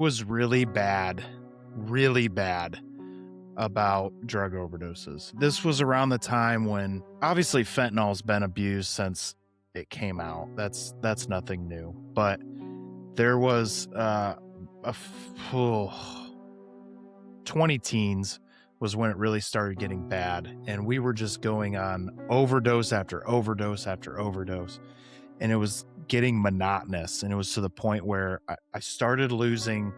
was really bad about drug overdoses. This was around the time when obviously fentanyl's been abused since it came out. That's nothing new. But there was a f- oh, 20 teens was when it really started getting bad, and we were just going on overdose after overdose after overdose, and it was getting monotonous, and it was to the point where I started losing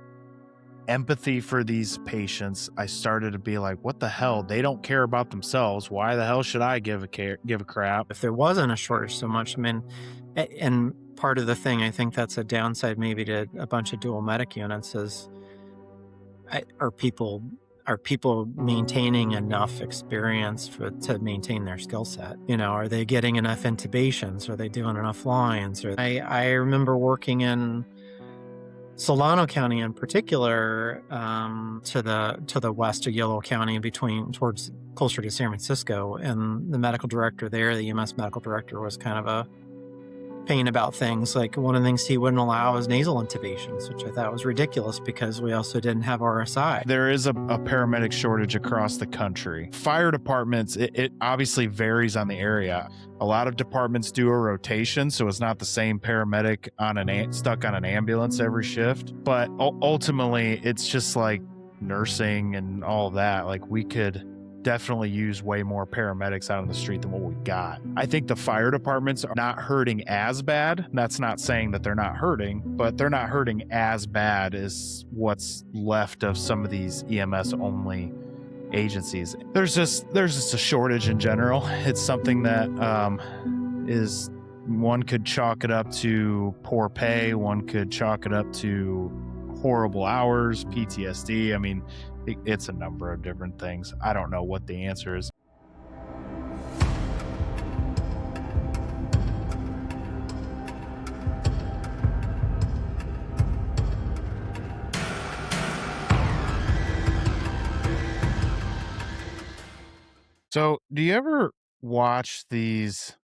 empathy for these patients. I started to be like, what the hell? They don't care about themselves. Why the hell should I give a crap? If there wasn't a shortage so much, I mean, and part of the thing, I think that's a downside maybe to a bunch of dual medic units is are people maintaining enough experience to maintain their skill set? Are they getting enough intubations? Are they doing enough lines? Or I remember working in Solano County in particular, to the west of Yolo County, between towards closer to San Francisco, and the medical director there, the EMS medical director, was kind of a pain about things. Like, one of the things he wouldn't allow is nasal intubations, which I thought was ridiculous because we also didn't have RSI. There is a paramedic shortage across the country. Fire departments, it obviously varies on the area. A lot of departments do a rotation, so it's not the same paramedic stuck on an ambulance every shift. But ultimately, it's just like nursing and all that. Like, we could definitely use way more paramedics out on the street than what we got. I think the fire departments are not hurting as bad. That's not saying that they're not hurting, but they're not hurting as bad as what's left of some of these EMS only agencies. There's just a shortage in general. It's something that is, one could chalk it up to poor pay, one could chalk it up to horrible hours, PTSD. I mean, it's a number of different things. I don't know what the answer is. So, do you ever watch these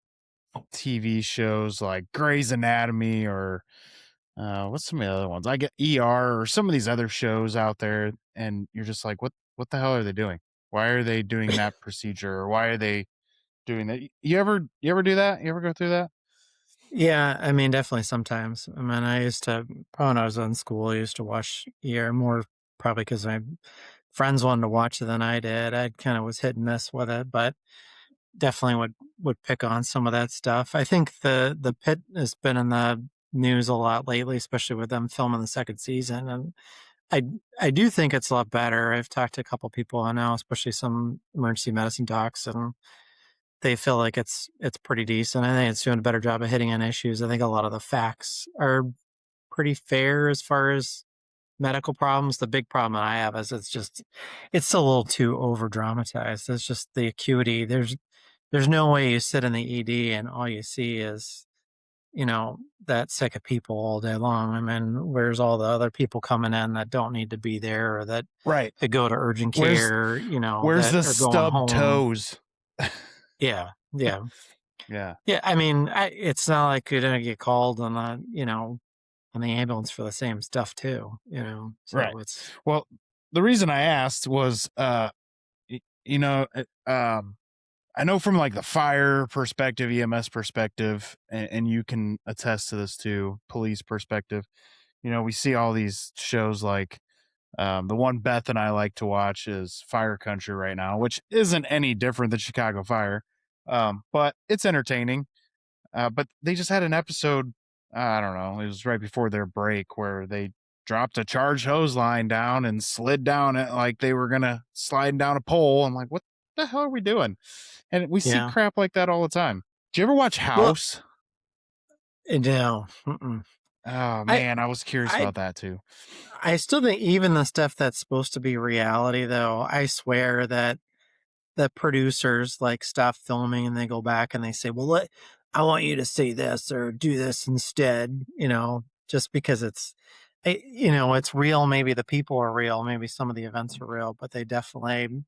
TV shows like Grey's Anatomy or what's some of the other ones? I get ER or some of these other shows out there, and you're just like, what the hell are they doing? Why are they doing that procedure? Or why are they doing that? You ever do that? You ever go through that? Yeah, I mean, definitely sometimes. I mean, I used to, when I was in school, I used to watch ER more, probably because my friends wanted to watch it than I did. I kind of was hit and miss with it, but definitely would pick on some of that stuff. I think the pit has been in the news a lot lately, especially with them filming the second season, and I I do think it's a lot better. I've talked to a couple people I know, especially some emergency medicine docs, and they feel like it's pretty decent. I think it's doing a better job of hitting on issues. I think a lot of the facts are pretty fair as far as medical problems. The big problem that I have is it's a little too over dramatized. It's just the acuity. There's no way you sit in the ED and all you see is, that sick of people all day long. I mean, where's all the other people coming in that don't need to be there, or that Right. could go to urgent Where's care, where's that the are going stub home. toes? Yeah. Yeah. Yeah. Yeah, I mean, it's not like you're gonna get called on the ambulance for the same stuff too, Right. so it's Well, the reason I asked was you know, I know from like the fire perspective, EMS perspective, and you can attest to this too, police perspective. We see all these shows like the one Beth and I like to watch is Fire Country right now, which isn't any different than Chicago Fire, but it's entertaining. But they just had an episode, I don't know, it was right before their break where they dropped a charged hose line down and slid down it like they were gonna slide down a pole. I'm like, what the hell are we doing? And we see yeah. crap like that all the time. Do you ever watch Well, House? no, mm-mm. Oh I man, I was curious I about that too. I still think even the stuff that's supposed to be reality, though, I swear that the producers, like, stop filming and they go back and they say, "Well, I want you to say this or do this instead," just because it's real. Maybe the people are real, maybe some of the events are real, but they definitely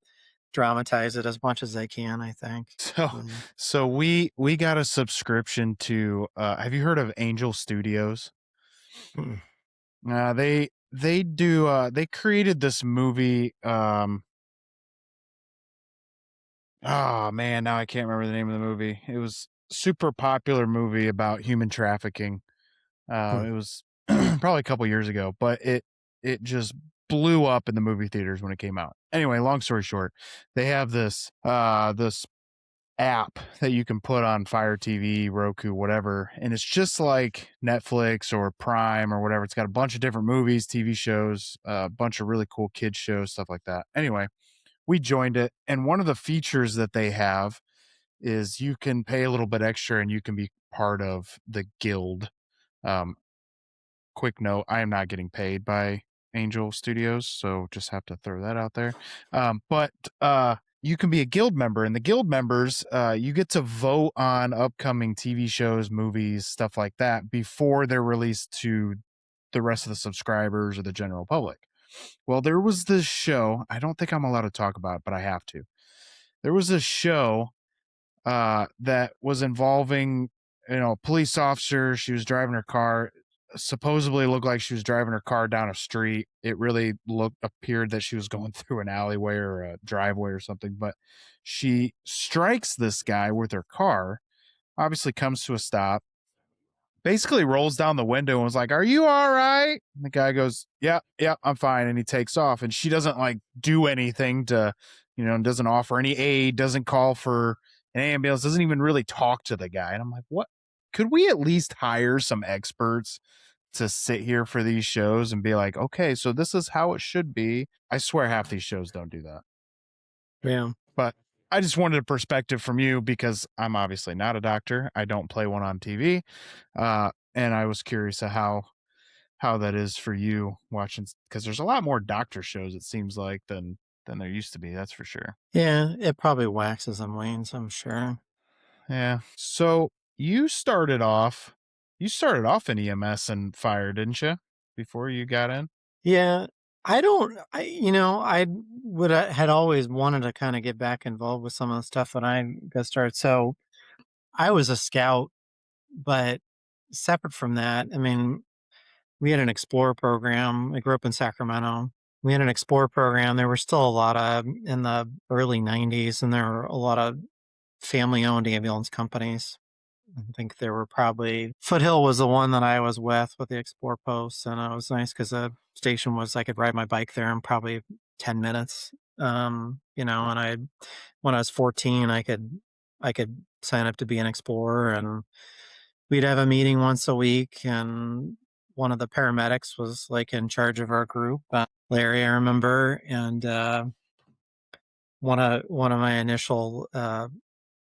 dramatize it as much as they can, I think. So Mm. so we got a subscription to have you heard of Angel Studios? Mm. They created this movie. Oh man, now I can't remember the name of the movie. It was super popular movie about human trafficking. Hmm. It was probably a couple years ago, but it just blew up in the movie theaters when it came out. Anyway, long story short, they have this app that you can put on Fire TV, Roku, whatever, and it's just like Netflix or Prime or whatever. It's got a bunch of different movies, TV shows, a bunch of really cool kids shows, stuff like that. Anyway, we joined it, and one of the features that they have is you can pay a little bit extra and you can be part of the guild. Um, Quick note, I am not getting paid by Angel Studios, so just have to throw that out there. But you can be a guild member, and the guild members, you get to vote on upcoming TV shows, movies, stuff like that before they're released to the rest of the subscribers or the general public. Well, there was this show. I don't think I'm allowed to talk about it, but I have to. There was this show that was involving, a police officer. She was driving her car. Supposedly looked like she was driving her car down a street. It really appeared that she was going through an alleyway or a driveway or something. But she strikes this guy with her car. Obviously, comes to a stop, basically rolls down the window and was like, "Are you all right?" And the guy goes, "Yeah, yeah, I'm fine." And he takes off. And she doesn't like do anything to, doesn't offer any aid, doesn't call for an ambulance, doesn't even really talk to the guy. And I'm like, what? Could we at least hire some experts to sit here for these shows and be like, okay, so this is how it should be? I swear half these shows don't do that. Yeah. But I just wanted a perspective from you because I'm obviously not a doctor. I don't play one on TV. And I was curious of how that is for you watching, because there's a lot more doctor shows, it seems like, than there used to be. That's for sure. Yeah, it probably waxes and wanes, I'm sure. Yeah. So you started off in EMS and fire, didn't you? Before you got in? Yeah, I would had always wanted to kind of get back involved with some of the stuff when I got started. So I was a scout, but separate from that, I mean, we had an Explorer program. I grew up in Sacramento. We had an Explorer program. There were still a lot of in the early '90s, and there were a lot of family-owned ambulance companies. I think there were probably Foothill was the one that I was with the Explore Post, and it was nice because the station was I could ride my bike there in probably 10 minutes. And I when I was 14, I could sign up to be an explorer, and we'd have a meeting once a week, and one of the paramedics was like in charge of our group, Larry, I remember, and one of my initial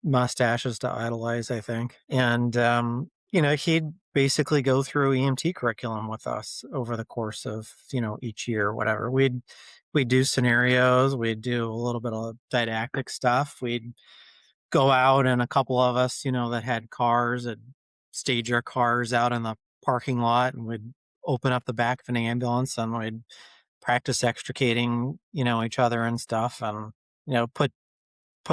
mustaches to idolize, I think. And he'd basically go through EMT curriculum with us over the course of, each year or whatever. We'd do scenarios, we'd do a little bit of didactic stuff. We'd go out, and a couple of us, that had cars, and stage our cars out in the parking lot, and we'd open up the back of an ambulance, and we'd practice extricating, each other and stuff, and put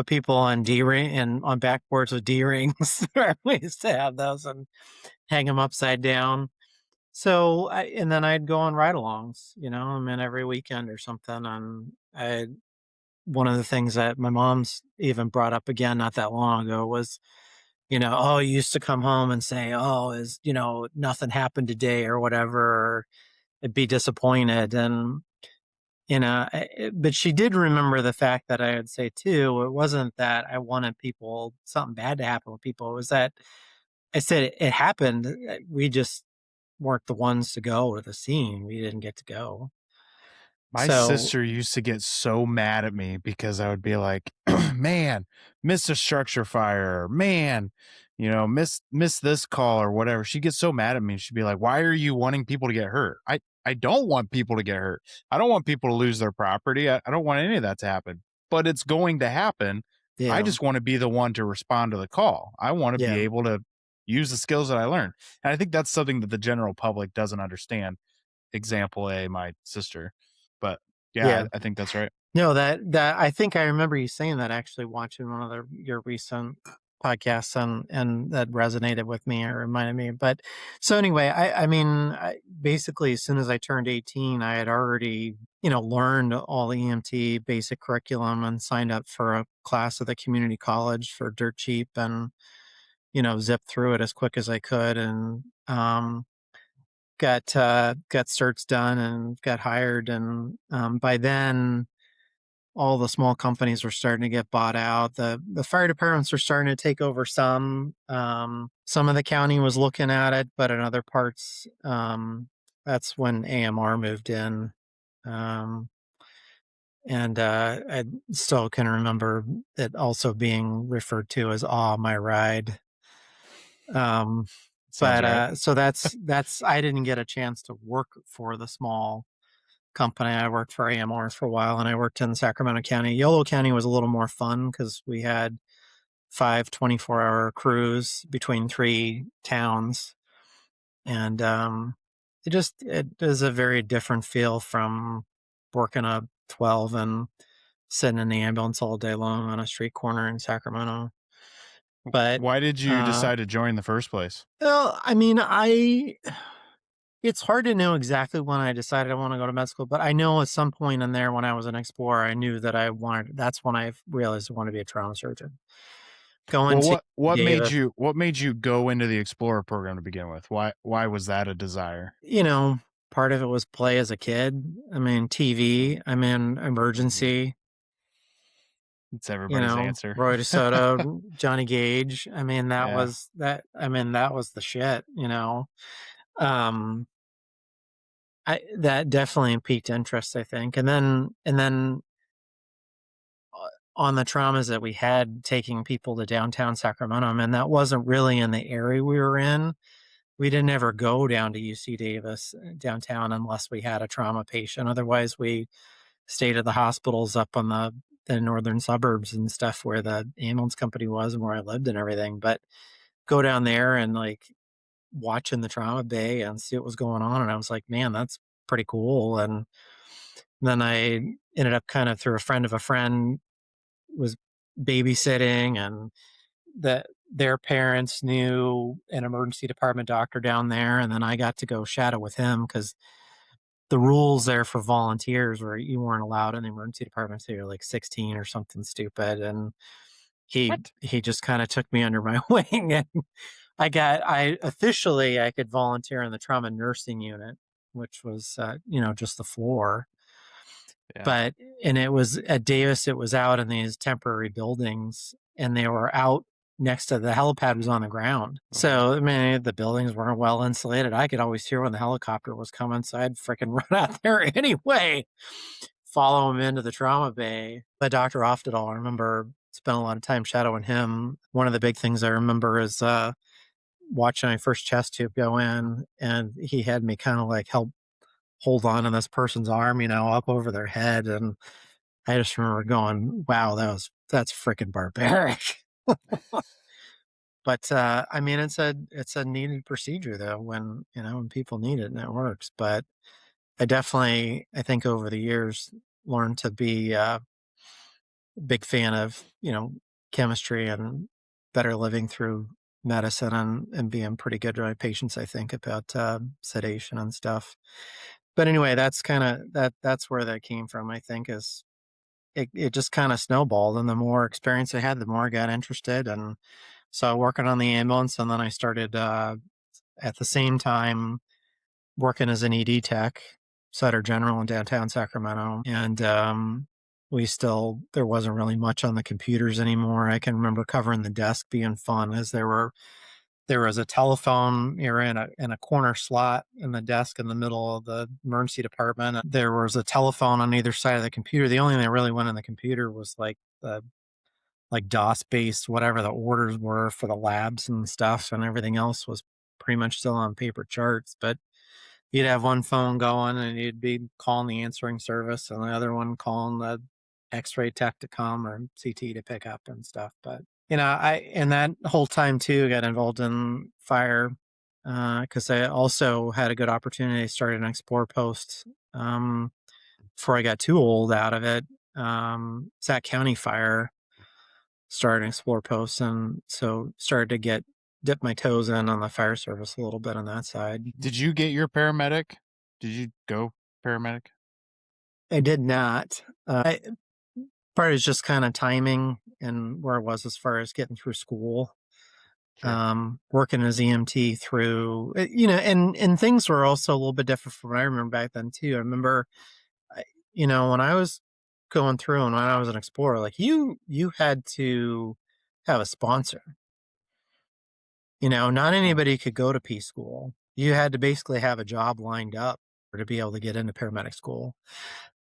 people on D-ring and on backboards with D-rings. We used to have those and hang them upside down. So and then I'd go on ride-alongs, I mean, every weekend or something. And one of the things that my mom's even brought up again not that long ago was, oh, you used to come home and say, oh, nothing happened today or whatever, or I'd be disappointed. And but she did remember the fact that I would say too, it wasn't that I wanted something bad to happen with people. It was that I said it happened. We just weren't the ones to go to the scene. We didn't get to go. My So sister used to get so mad at me because I would be like, "Man, missed a structure fire. Man, miss this call or whatever." She'd get so mad at me. She'd be like, "Why are you wanting people to get hurt?" I don't want people to get hurt. I don't want people to lose their property. I don't want any of that to happen. But it's going to happen. I yeah, just want to be the one to respond to the call. I want to be yeah, able to use the skills that I learned. And I think that's something that the general public doesn't understand. Example A, my sister. But yeah, yeah. I think that's right. No, that I think I remember you saying that actually watching one of your recent podcasts and that resonated with me or reminded me. But so anyway, I mean, basically as soon as I turned 18, I had already, learned all the EMT basic curriculum and signed up for a class at the community college for dirt cheap and, zipped through it as quick as I could and got certs done and got hired. And by then, all the small companies were starting to get bought out. The fire departments were starting to take over some. Some of the county was looking at it, but in other parts, that's when AMR moved in. Um, and I still can remember it also being referred to as "Aw, my ride." Um, Sounds but right. so that's I didn't get a chance to work for the small company. I worked for AMR for a while, and I worked in Sacramento County. Yolo County was a little more fun because we had 5 24-hour crews between 3 towns, and it is a very different feel from working a 12 and sitting in the ambulance all day long on a street corner in Sacramento. But Why did you decide to join in the first place? well, I mean, it's hard to know exactly when I decided I want to go to med school, but I know at some point in there when I was an explorer, I knew that that's when I realized I wanted to be a trauma surgeon. Going Well, to what made Davis, you go into the Explorer program to begin with? Why was that a desire? part of it was play as a kid. I mean, TV, I mean, emergency, It's everybody's answer. Roy DeSoto, Johnny Gage. I mean, Yeah. that was the shit, Um, that definitely piqued interest, I think. And then on the traumas that we had taking people to downtown Sacramento, and that wasn't really in the area we were in. We didn't ever go down to UC Davis downtown unless we had a trauma patient. Otherwise, we stayed at the hospitals up on the northern suburbs and stuff where the ambulance company was and where I lived and everything. But go down there and like watch in the trauma bay and see what was going on. And I was like, man, that's pretty cool. And then I ended up kind of through a friend of a friend was babysitting and that their parents knew an emergency department doctor down there, and then I got to go shadow with him because the rules there for volunteers were you weren't allowed in the emergency department until you're like 16 or something stupid. And What? he just kind of took me under my wing, and I could volunteer in the trauma nursing unit, which was just the floor. Yeah. But and it was at Davis, it was out in these temporary buildings, and they were out next to the helipad was on the ground. Okay. So I mean, the buildings weren't well insulated. I could always hear when the helicopter was coming, so I'd freaking run out there anyway, follow him into the trauma bay. But Dr. Oftedal, I remember spent a lot of time shadowing him. One of the big things I remember is watching my first chest tube go in, and he had me kind of like help hold on to this person's arm, up over their head. And I just remember going, wow, that's freaking barbaric. But I mean, it's a needed procedure though when people need it and it works. But I think over the years learned to be a big fan of chemistry and better living through medicine and being pretty good to my patients. I think about sedation and stuff. But anyway, that's kind of that's where that came from. I think is it just kind of snowballed, and the more experience I had, the more I got interested. And so working on the ambulance, and then I started at the same time working as an ED tech, Sutter General in downtown Sacramento. And there wasn't really much on the computers anymore. I can remember covering the desk being fun as there was a telephone. You're in a corner slot in the desk in the middle of the emergency department. There was a telephone on either side of the computer. The only thing that really went in the computer was like DOS based, whatever the orders were for the labs and stuff, and everything else was pretty much still on paper charts. But you'd have one phone going and you'd be calling the answering service and the other one calling the x-ray tech to come or CT to pick up and stuff. But I and that whole time too got involved in fire because I also had a good opportunity. I started an explore post before I got too old out of it. Sac County Fire started to explore posts, and so started to dip my toes in on the fire service a little bit on that side. Did you get your paramedic? Did you go paramedic? I did not. Part is just kind of timing and where I was as far as getting through school. Sure. Working as EMT through, and things were also a little bit different from what I remember back then too. I remember, I, when I was going through and when I was an explorer, like you had to have a sponsor. Not Oh, anybody could go to P school. You had to basically have a job lined up to be able to get into paramedic school.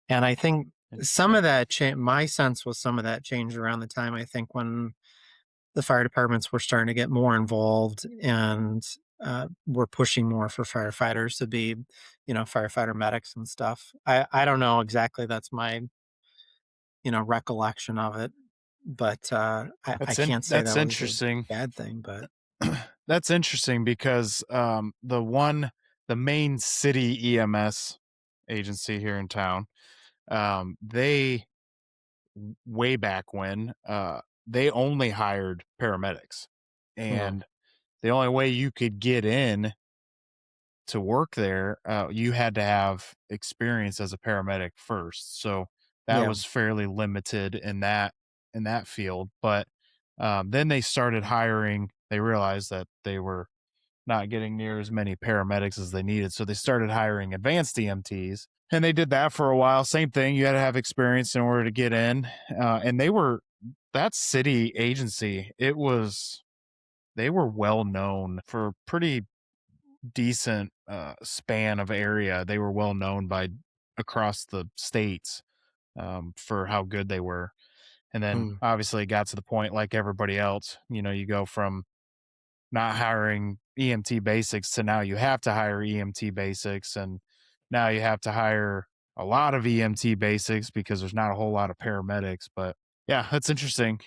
And I think some interesting. of that my sense was some of that changed around the time, I think, when the fire departments were starting to get more involved and were pushing more for firefighters to be, firefighter medics and stuff. I don't know exactly. That's my, recollection of it, but I can't say That's that was a interesting. bad thing, but That's interesting because the main city EMS agency here in town, they way back when, they only hired paramedics, oh, and the only way you could get in to work there, you had to have experience as a paramedic first. So that yeah. was fairly limited in that field. But then they started hiring. They realized that they were not getting near as many paramedics as they needed, so they started hiring advanced EMTs, and they did that for a while. Same thing, you had to have experience in order to get in, and they were that city agency. They were well known for pretty decent span of area. They were well known by across the states for how good they were. And then Mm. obviously it got to the point like everybody else, you go from not hiring EMT basics to now you have to hire EMT basics, and now you have to hire a lot of EMT basics because there's not a whole lot of paramedics. But yeah, that's interesting.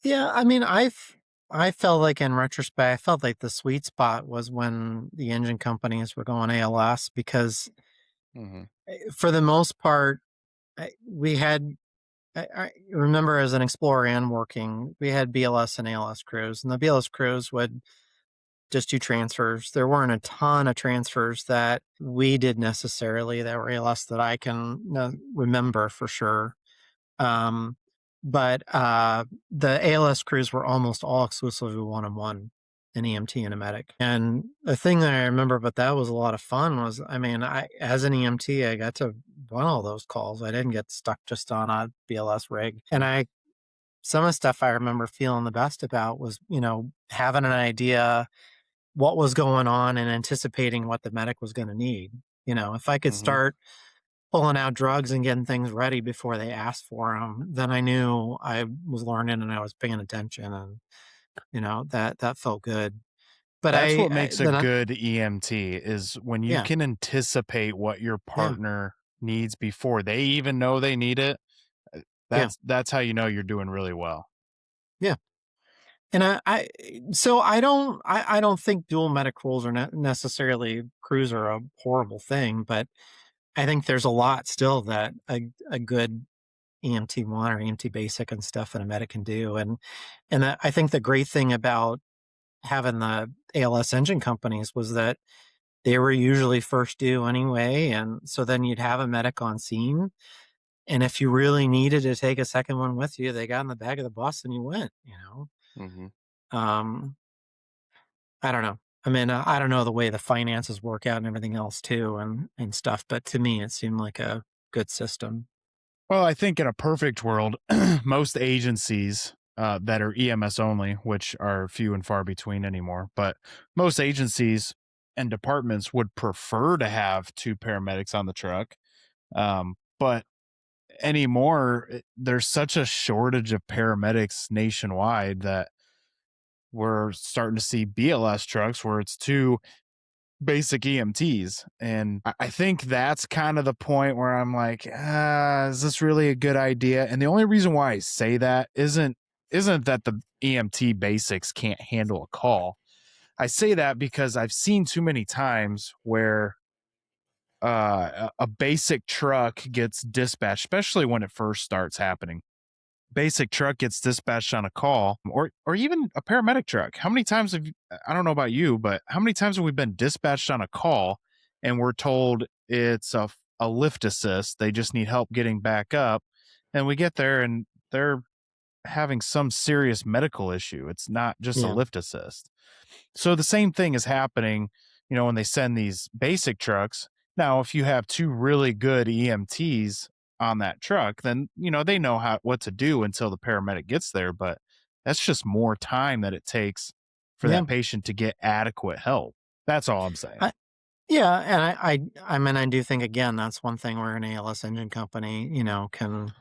Yeah, I mean, I felt like in retrospect, I felt like the sweet spot was when the engine companies were going ALS because Hmm. for the most part, we had. I remember as an explorer and working, we had BLS and ALS crews, and the BLS crews would just do transfers. There weren't a ton of transfers that we did necessarily that were ALS that I can remember for sure. Um, but the ALS crews were almost all exclusively one-on-one, an EMT and a medic. And the thing that I remember about that was a lot of fun was, I mean, as an EMT, I got to run all those calls. I didn't get stuck just on a BLS rig. And some of the stuff I remember feeling the best about was, having an idea what was going on and anticipating what the medic was going to need. If I could Hmm. start pulling out drugs and getting things ready before they asked for them, then I knew I was learning and I was paying attention, and that felt good. But That's I, what I makes a then I, good EMT is when you yeah, can anticipate what your yeah, partner needs before they even know they need it. uh, yeah, that's how you know you're doing really well. yeah. And so I don't think dual medic roles are not necessarily crews are a horrible thing, but I think there's a lot still that a good EMT one or EMT basic and stuff that a medic can do, and I think the great thing about having the ALS engine companies was that they were usually first due anyway, and so then you'd have a medic on scene, and if you really needed to take a second one with you, they got in the back of the bus and you went. Hmm. Um, I don't know. I mean, I don't know the way the finances work out and everything else too, and stuff, but to me, it seemed like a good system. Well, I think in a perfect world, most agencies that are EMS only, which are few and far between anymore, but most agencies and departments would prefer to have two paramedics on the truck. But anymore, there's such a shortage of paramedics nationwide that we're starting to see BLS trucks where it's two basic EMTs. And I think that's kind of the point where I'm like, is this really a good idea? And the only reason why I say that isn't that the EMT basics can't handle a call. I say that because I've seen too many times where a basic truck gets dispatched, especially when it first starts happening. basic truck gets dispatched on a call, or even a paramedic truck, how many times have you, I don't know about you, but how many times have we been dispatched on a call and we're told it's a lift assist, they just need help getting back up, and we get there and they're having some serious medical issue. It's not just a Yeah. lift assist. So the same thing is happening, when they send these basic trucks. Now, if you have two really good EMTs on that truck, then they know what to do until the paramedic gets there. But that's just more time that it takes for Yeah. that patient to get adequate help. That's all I'm saying. Yeah, and I mean, I do think again that's one thing where an ALS engine company, can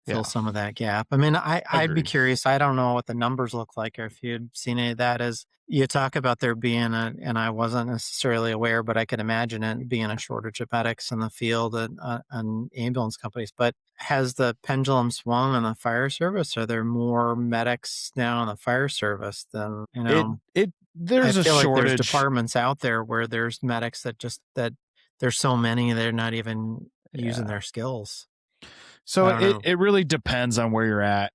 fill Yeah, some of that gap. I mean, I'd be agreed. curious. I don't know what the numbers look like, or if you'd seen any of that. As you talk about there being and I wasn't necessarily aware, but I could imagine it being a shortage of medics in the field and ambulance companies. But has the pendulum swung on the fire service? Are there more medics now in the fire service than It it I there's a feel like there's shortage. departments out there where there's medics that there's so many they're not even using Yeah. their skills. So I don't it know. it really depends on where you're at.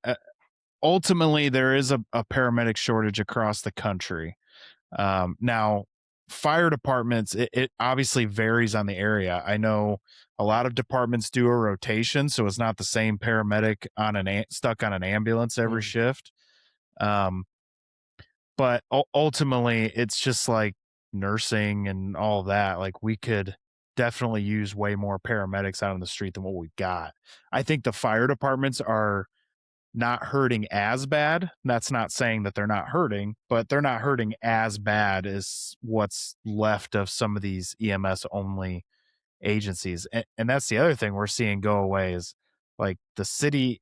Ultimately, there is a paramedic shortage across the country. Now, fire departments, it obviously varies on the area. I know a lot of departments do a rotation, so it's not the same paramedic stuck on an ambulance every Mm. shift. Um, but ultimately, it's just like nursing and all that. Like, we could definitely use way more paramedics out on the street than what we've got. I think the fire departments are not hurting as bad. That's not saying that they're not hurting, but they're not hurting as bad as what's left of some of these EMS only agencies. And that's the other thing we're seeing go away is like the city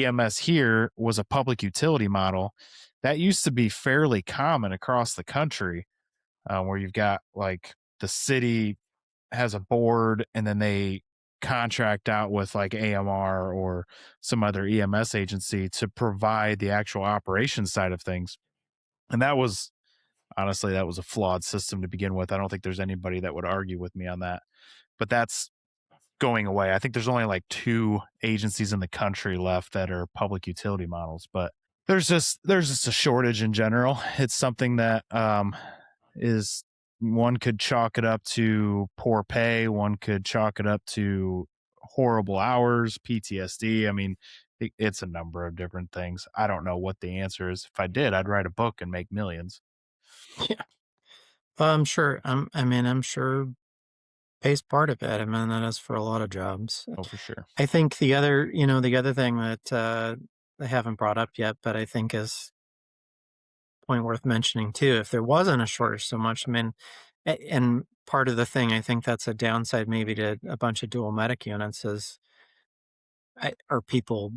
EMS here was a public utility model that used to be fairly common across the country, where you've got like the city has a board and then they contract out with like AMR or some other EMS agency to provide the actual operations side of things. And that was honestly, that was a flawed system to begin with. I don't think there's anybody that would argue with me on that. But that's going away. I think there's only like two agencies in the country left that are public utility models, but there's just a shortage in general. It's something that is one could chalk it up to poor pay, one could chalk it up to horrible hours, PTSD. I mean, it's a number of different things. I don't know what the answer is. If I did, I'd write a book and make millions. Yeah. I'm sure. I'm sure pay's part of it. I mean, that is for a lot of jobs. Oh, for sure. I think the other thing that I haven't brought up yet, but I think is a point worth mentioning too. If there wasn't a shortage so much, I mean, and part of the thing I think that's a downside maybe to a bunch of dual medic units is are people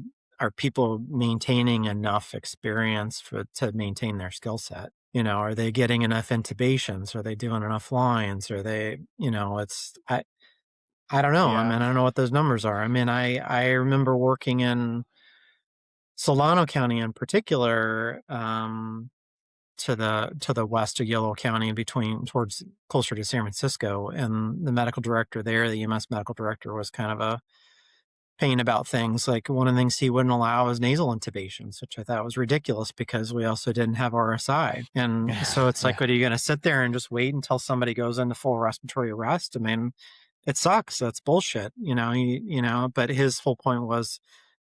maintaining enough experience to maintain their skill set? Are they getting enough intubations? Are they doing enough lines? Are they, I don't know. I Yeah. mean, I don't know what those numbers are. I mean, I remember working in Solano County in particular, to the west of Yolo County, between towards closer to San Francisco, and the medical director there, the EMS medical director, was kind of a pain about things. Like, one of the things he wouldn't allow is nasal intubations, which I thought was ridiculous because we also didn't have RSI. And so it's like, Yeah. what are you going to sit there and just wait until somebody goes into full respiratory arrest? I mean, it sucks. That's bullshit. But his whole point was,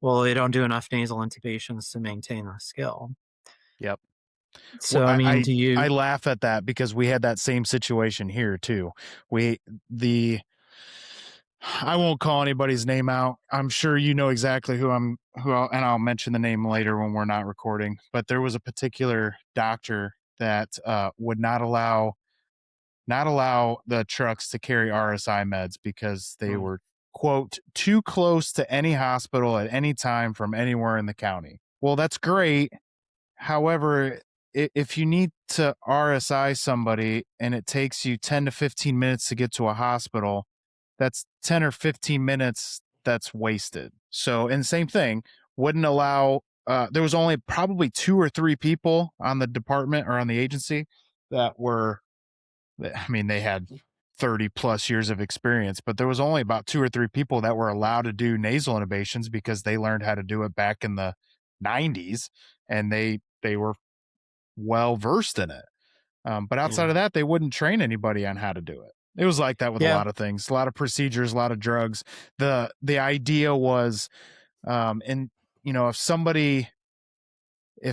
well, they don't do enough nasal intubations to maintain the skill. Yep. Well, So, I I, mean, I do I you, laugh at that because we had that same situation here too. We the I won't call anybody's name out. I'm sure you know exactly and I'll mention the name later when we're not recording. But there was a particular doctor that would not allow the trucks to carry RSI meds because they mm, were, quote, too close to any hospital at any time from anywhere in the county. Well, that's great. However, if you need to RSI somebody and it takes you 10 to 15 minutes to get to a hospital, that's 10 or 15 minutes that's wasted. So, and same thing, wouldn't allow, there was only probably two or three people on the department or on the agency that were, I mean, they had 30 plus years of experience, but there was only about 2 or 3 people that were allowed to do nasal intubations because they learned how to do it back in the 90s, and they were well versed in it. But outside Yeah. of that, they wouldn't train anybody on how to do it. It was like that with a Yeah. lot of things, a lot of procedures, a lot of drugs. The idea was, and if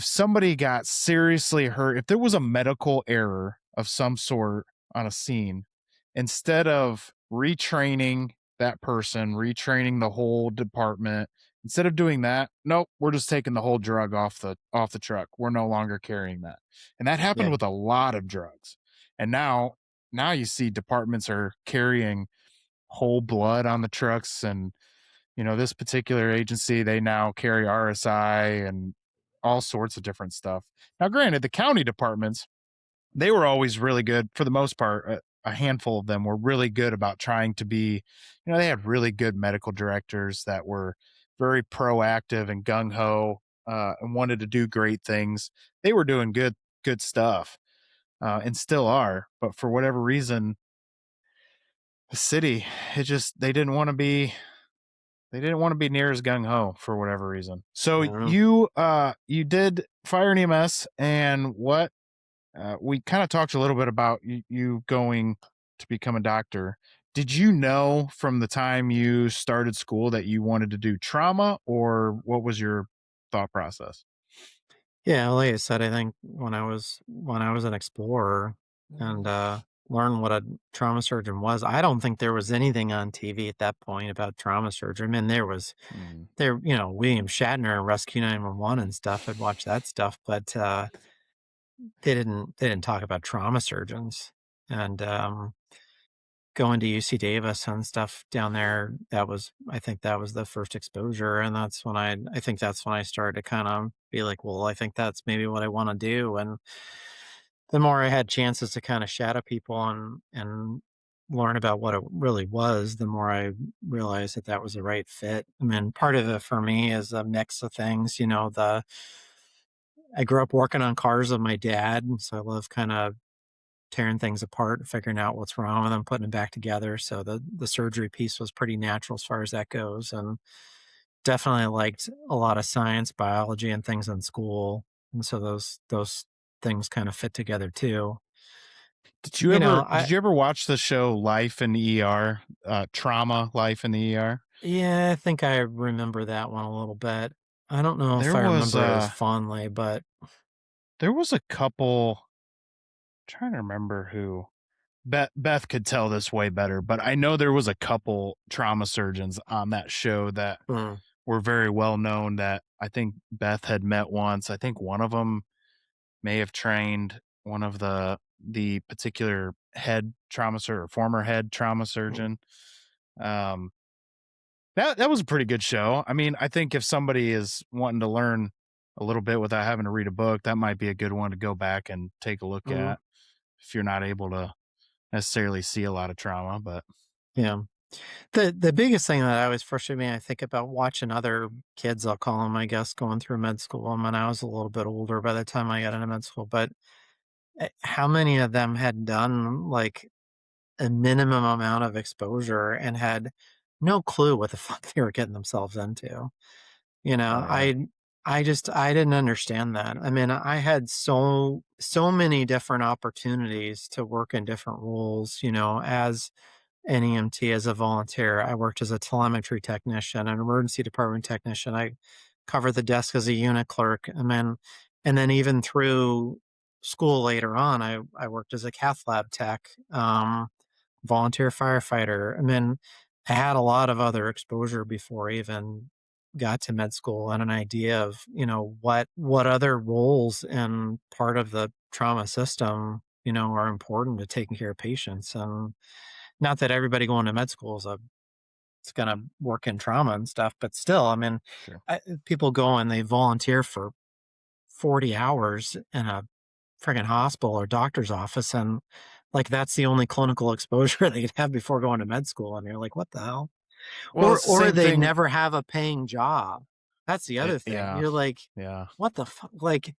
somebody got seriously hurt, if there was a medical error of some sort on a scene, instead of retraining that person, retraining the whole department, instead of doing that, nope, we're just taking the whole drug off the truck. We're no longer carrying that. And that happened Yeah. with a lot of drugs. And now you see departments are carrying whole blood on the trucks, and this particular agency, they now carry RSI and all sorts of different stuff. Now, granted, the county departments, they were always really good for the most part. A handful of them were really good about trying to be, they had really good medical directors that were very proactive and gung ho, and wanted to do great things. They were doing good stuff, and still are. But for whatever reason, the city, they didn't want to be near as gung ho for whatever reason. So I don't know. you did fire and EMS, and what we kind of talked a little bit about you going to become a doctor. Did you know from the time you started school that you wanted to do trauma, or what was your thought process? Yeah, like I said, I think when I was an explorer and learned what a trauma surgeon was, I don't think there was anything on TV at that point about trauma surgery. I mean, Mm, William Shatner and Rescue 911 and stuff. I'd watch that stuff, but they didn't talk about trauma surgeons. And going to UC Davis and stuff down there, I think that was the first exposure, and I think that's when I started to kind of be like, well, I think that's maybe what I want to do. And the more I had chances to kind of shadow people and learn about what it really was, the more I realized that that was the right fit. I mean, part of it for me is a mix of things. The I grew up working on cars with my dad, so I love kind of tearing things apart, figuring out what's wrong with them, putting them back together. So the surgery piece was pretty natural as far as that goes, and definitely liked a lot of science, biology, and things in school, and so those things kind of fit together too. Did you You ever know, did I you ever watch the show Life in the ER? Trauma, Life in the ER? Yeah, I think I remember that one a little bit. I don't know if There I was remember it as fondly, but there was a couple, trying to remember who. Beth could tell this way better, but I know there was a couple trauma surgeons on that show that mm, were very well known that I think Beth had met once. I think one of them may have trained one of the particular head trauma surgeon or former head trauma mm, surgeon. Um, that was a pretty good show. I mean, I think if somebody is wanting to learn a little bit without having to read a book, that might be a good one to go back and take a look mm, at if you're not able to necessarily see a lot of trauma. But yeah. The biggest thing that always frustrated me, I think about watching other kids, I'll call them, I guess, going through med school. I mean, I was a little bit older by the time I got into med school, but how many of them had done like a minimum amount of exposure and had no clue what the fuck they were getting themselves into? You know, oh yeah, I didn't understand that. I mean, I had so many different opportunities to work in different roles, as an EMT, as a volunteer. I worked as a telemetry technician, an emergency department technician. I covered the desk as a unit clerk. And then even through school later on, I worked as a cath lab tech, volunteer firefighter. I mean, I had a lot of other exposure before I even got to med school, and an idea of, what other roles in part of the trauma system, are important to taking care of patients. And not that everybody going to med school is going to work in trauma and stuff, but still, I mean, sure. people go and they volunteer for 40 hours in a friggin' hospital or doctor's office, and like that's the only clinical exposure they could have before going to med school. And you're like, what the hell? Well, Or it's the or same they thing. never have a paying job. That's the other thing. Yeah, You're like, yeah. what the fuck? Like,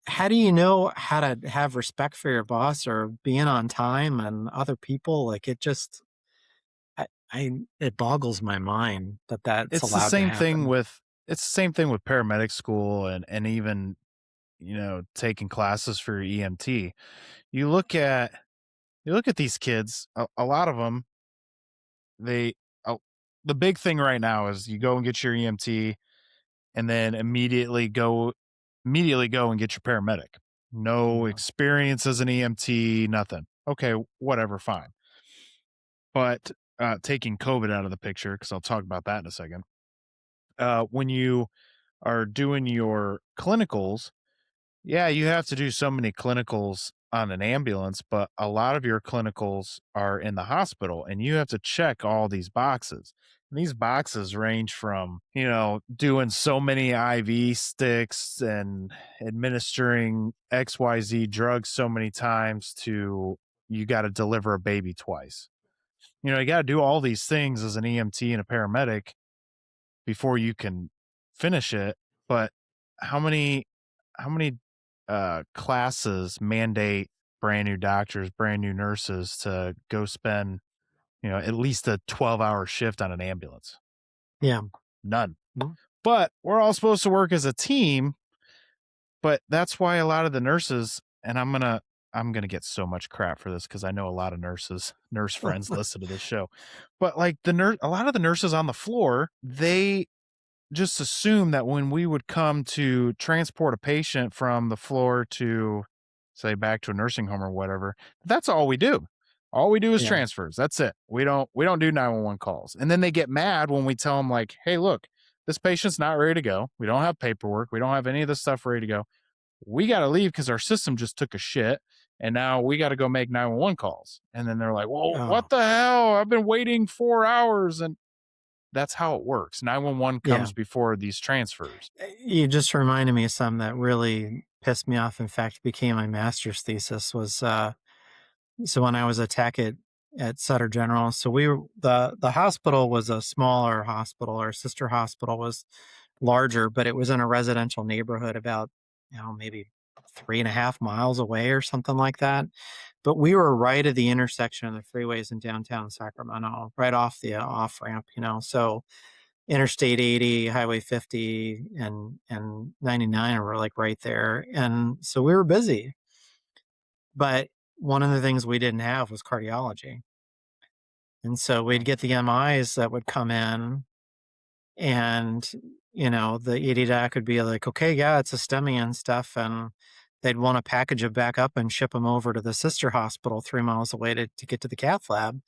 how do you know how to have respect for your boss or being on time and other people? Like, it just I it boggles my mind that that's It's the allowed to same thing happen. with paramedic school and even, taking classes for your EMT. You look at these kids, a lot of them, they oh, the big thing right now is you go and get your EMT and then immediately go and get your paramedic. No Yeah. experience as an EMT, nothing. Okay, whatever, fine. But taking COVID out of the picture, because I'll talk about that in a second. When you are doing your clinicals, yeah, you have to do so many clinicals on an ambulance, but a lot of your clinicals are in the hospital and you have to check all these boxes. And these boxes range from, doing so many IV sticks and administering XYZ drugs so many times to you got to deliver a baby twice. You got to do all these things as an EMT and a paramedic before you can finish it. But how many classes mandate brand new doctors, brand new nurses to go spend, at least a 12-hour shift on an ambulance? Yeah. None. Mm. But we're all supposed to work as a team, but that's why a lot of the nurses, and I'm gonna get so much crap for this because I know a lot of nurse friends listen to this show. But like a lot of the nurses on the floor, they just assume that when we would come to transport a patient from the floor to, say, back to a nursing home or whatever, that's all we do. All we do is Yeah. transfers. That's it. We don't do 911 calls. And then they get mad when we tell them like, "Hey, look, this patient's not ready to go. We don't have paperwork. We don't have any of this stuff ready to go. We got to leave because our system just took a shit and now we got to go make 911 calls." And then they're like, "Well, what Oh, the hell? I've been waiting 4 hours." And that's how it works. 911 yeah. comes before these transfers. You just reminded me of something that really pissed me off. In fact, became my master's thesis was, so when I was a tech at Sutter General, so we were the hospital was a smaller hospital. Our sister hospital was larger, but it was in a residential neighborhood about, maybe 3.5 miles away or something like that. But we were right at the intersection of the freeways in downtown Sacramento, right off the off ramp, so Interstate 80, Highway 50, and 99 were like right there. And so we were busy. But one of the things we didn't have was cardiology. And so we'd get the MIs that would come in and, the ED doc would be like, okay, yeah, it's a STEMI and stuff. And they'd want to package it back up and ship them over to the sister hospital 3 miles away to get to the cath lab.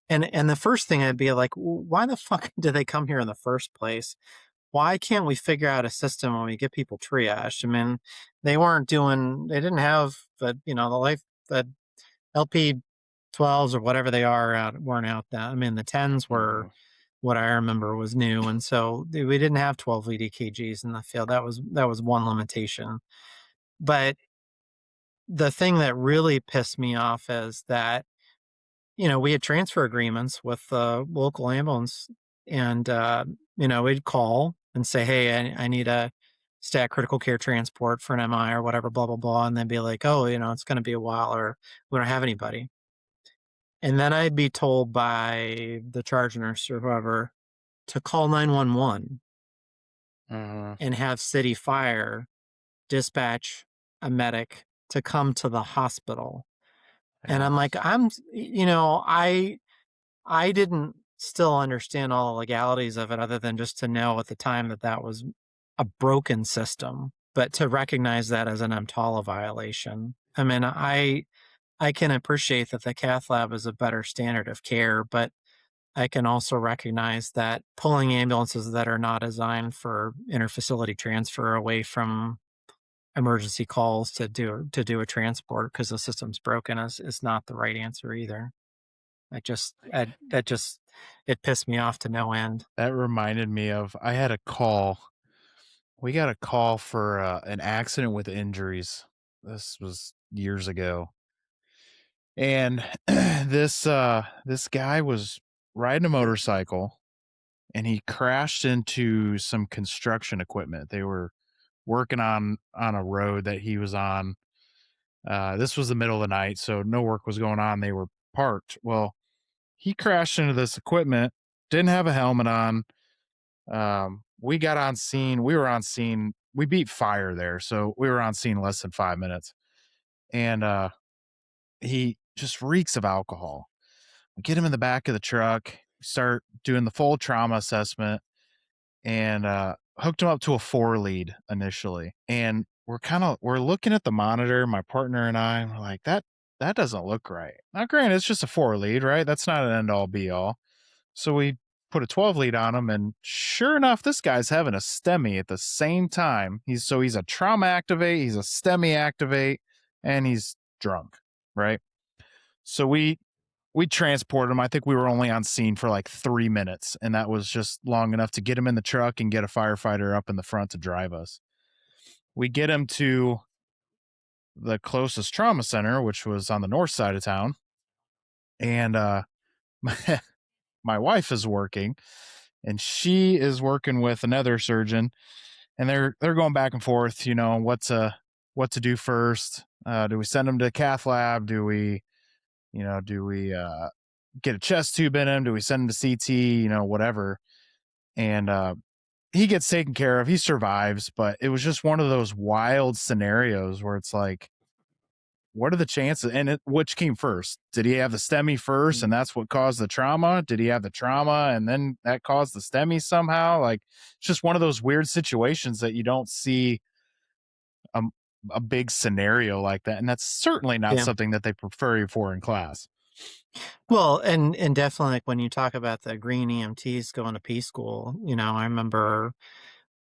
And the first thing I'd be like, why the fuck did they come here in the first place? Why can't we figure out a system when we get people triaged? I mean, they didn't have the LP 12s or whatever they are weren't out then. I mean, the 10s were Mhm. what I remember was new. And so we didn't have 12 lead EKGs in the field. That was one limitation. But the thing that really pissed me off is that, we had transfer agreements with the local ambulance and, we'd call and say, hey, I need a stat critical care transport for an MI or whatever, blah, blah, blah. And they'd be like, oh, it's going to be a while or we don't have anybody. And then I'd be told by the charge nurse or whoever to call 911 Mhm. and have city fire dispatch a medic to come to the hospital. And Yeah. I'm like, I didn't still understand all the legalities of it other than just to know at the time that that was a broken system, but to recognize that as an EMTALA violation. I mean, I can appreciate that the cath lab is a better standard of care, but I can also recognize that pulling ambulances that are not designed for interfacility transfer away from emergency calls to do a transport because the system's broken is not the right answer either. That just it pissed me off to no end. That reminded me of I had a call. We got a call for an accident with injuries. This was years ago. And this guy was riding a motorcycle and he crashed into some construction equipment. They were working on a road that he was on. This was the middle of the night, so no work was going on. They were parked. Well, he crashed into this equipment, didn't have a helmet on. We got on scene. We were on scene. We beat fire there, so we were on scene less than 5 minutes. And he just reeks of alcohol. We get him in the back of the truck, start doing the full trauma assessment, and hooked him up to a 4 lead initially. And we're looking at the monitor, my partner and I, and we're like, that doesn't look right. Now, granted, it's just a 4 lead, right? That's not an end all be all. So we put a 12 lead on him, and sure enough, this guy's having a STEMI at the same time. He's a trauma activate, he's a STEMI activate, and he's drunk, right? So we transported him. I think we were only on scene for like 3 minutes, and that was just long enough to get him in the truck and get a firefighter up in the front to drive us. We get him to the closest trauma center, which was on the north side of town, and my wife is working, and she is working with another surgeon, and they're going back and forth, what to do first. Do we send him to cath lab? Do we get a chest tube in him? Do we send him to CT? Whatever. And he gets taken care of. He survives, but it was just one of those wild scenarios where it's like, what are the chances? And which came first? Did he have the STEMI first, and that's what caused the trauma? Did he have the trauma, and then that caused the STEMI somehow? Like, it's just one of those weird situations that you don't see a, a big scenario like that. And that's certainly not Yeah. something that they prefer you for in class. Well, and definitely like when you talk about the green EMTs going to P school, I remember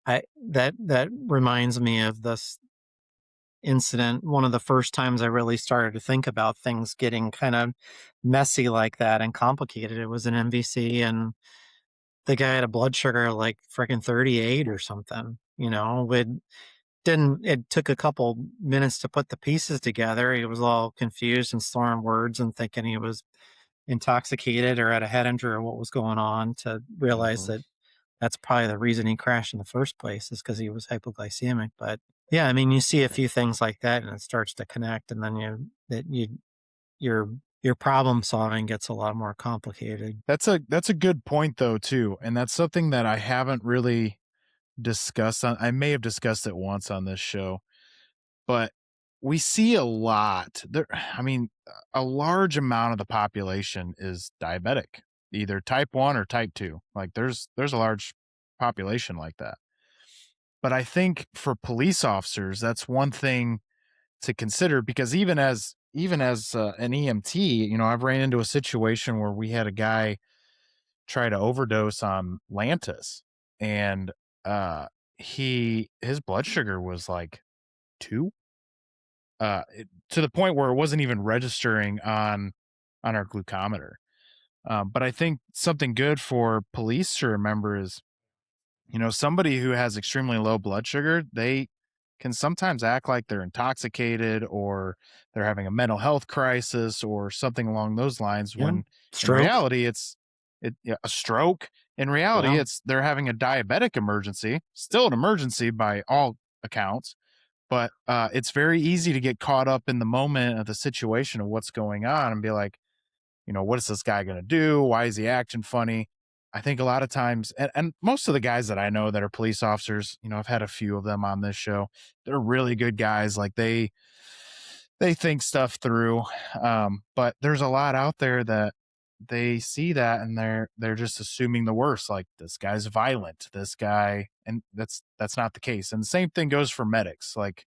that reminds me of this incident. One of the first times I really started to think about things getting kind of messy like that and complicated. It was an MVC, and the guy had a blood sugar like freaking 38 or something. It took a couple minutes to put the pieces together. He was all confused and slurring words and thinking he was intoxicated or had a head injury or what was going on, to realize Mhm. that that's probably the reason he crashed in the first place, is because he was hypoglycemic. But yeah, I mean, you see a few things like that and it starts to connect, and then your your problem solving gets a lot more complicated. That's a good point though too, and that's something that I haven't really discussed on. I may have discussed it once on this show, but we see a lot there. I mean, a large amount of the population is diabetic, either type 1 or type 2. Like, there's a large population like that. But I think for police officers, that's one thing to consider, because even as an EMT, I've ran into a situation where we had a guy try to overdose on Lantus, and uh his blood sugar was like 2, to the point where it wasn't even registering on our glucometer. But I think something good for police to remember is, somebody who has extremely low blood sugar, they can sometimes act like they're intoxicated, or they're having a mental health crisis or something along those lines, Yeah. when in Stroke. reality yeah, a stroke. In reality, Yeah. they're having a diabetic emergency, still an emergency by all accounts, but it's very easy to get caught up in the moment of the situation of what's going on and be like, what is this guy going to do? Why is he acting funny? I think a lot of times, and most of the guys that I know that are police officers, I've had a few of them on this show. They're really good guys. Like, they think stuff through. But there's a lot out there that they see that, and they're just assuming the worst. Like, this guy's violent, this guy, and that's not the case. And the same thing goes for medics. Like,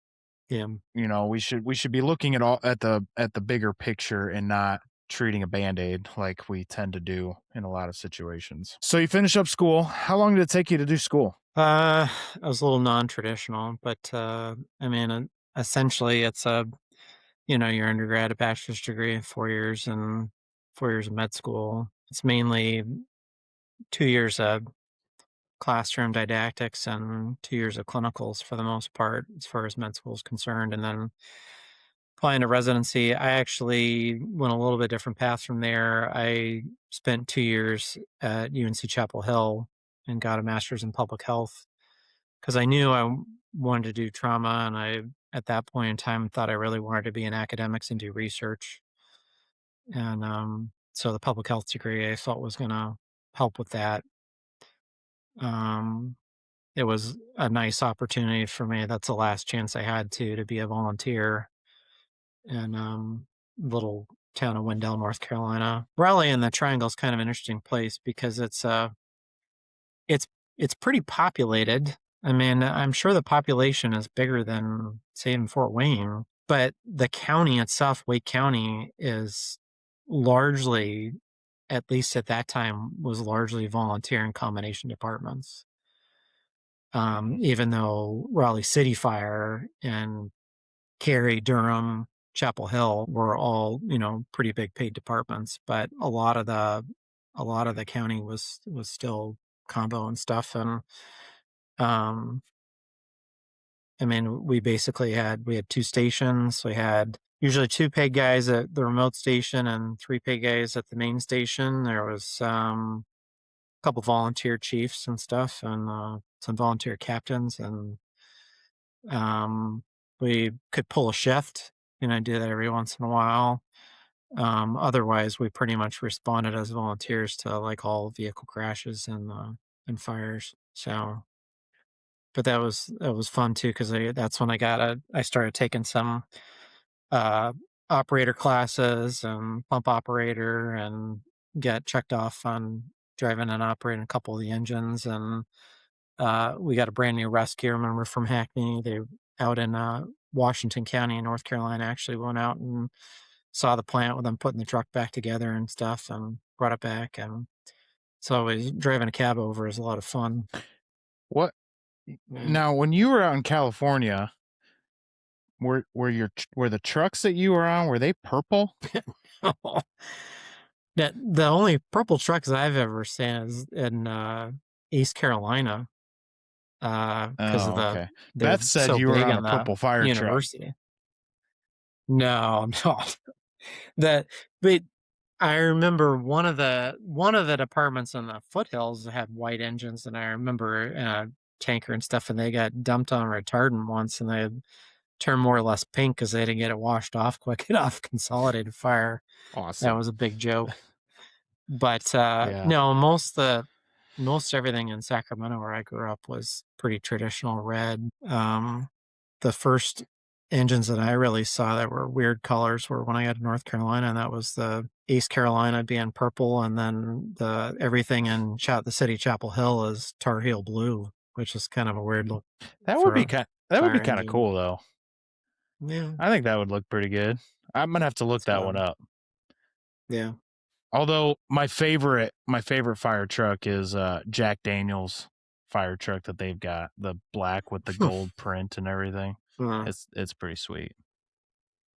Yeah. we should be looking at the bigger picture and not treating a band-aid like we tend to do in a lot of situations. So you finish up school. How long did it take you to do school? I was a little non-traditional, but I mean, essentially, it's your undergrad, a bachelor's degree, 4 years, and 4 years of med school. It's mainly 2 years of classroom didactics and 2 years of clinicals for the most part, as far as med school is concerned. And then applying to residency, I actually went a little bit different path from there. I spent 2 years at UNC Chapel Hill and got a master's in public health, because I knew wanted to do trauma, and I, at that point in time, thought I really wanted to be in academics and do research. And so the public health degree I felt was going to help with that. Um, it was a nice opportunity for me. That's the last chance I had to be a volunteer in little town of Wendell, North Carolina. Raleigh in the Triangle is kind of an interesting place because it's it's pretty populated. I mean, I'm sure the population is bigger than, say, in Fort Wayne, but the county itself, Wake County, is largely, at least at that time, was largely volunteer and combination departments. Mhm. Even though Raleigh City Fire and Cary, Durham, Chapel Hill were all, pretty big paid departments, but a lot of the county was still combo and stuff. And um I mean, we had two stations. We had usually two paid guys at the remote station and three paid guys at the main station. There was a couple volunteer chiefs and stuff, and some volunteer captains, and um we could pull a shift. Do that every once in a while. Otherwise, we pretty much responded as volunteers to like all vehicle crashes and fires. So, but that was fun too because that's when I started taking some uh, operator classes and pump operator and get checked off on driving and operating a couple of the engines. And we got a brand new rescue. Remember from Hackney, they out in Washington County in North Carolina actually went out and saw the plant with them putting the truck back together and stuff and brought it back. And so always driving a cab over is a lot of fun. What Yeah. now? When you were out in California, were the trucks that you were on, were they purple? That the only purple trucks I've ever seen is in East Carolina, because of Oh, okay. they're Beth said so you were big on a in the purple fire truck. university. No, no. That but I remember one of the departments in the foothills had white engines, and I remember tanker and stuff, and they got dumped on retardant once, and they had turned more or less pink because they didn't get it washed off quick enough. Consolidated fire. That Awesome. was a big joke. But Yeah. no, most everything in Sacramento where I grew up was pretty traditional red. The first engines that I really saw that were weird colors were when I got to North Carolina, and that was the East Carolina being purple, and then the everything in the city Chapel Hill is Tar Heel blue, which is kind of a weird look for a That would be fire kind of engine. cool though. Yeah, I think that would look pretty good. I'm gonna have to look that one so up. yeah. Although my favorite fire truck is Jack Daniels fire truck that they've got, the black with the gold print and everything. Uh, It's pretty sweet.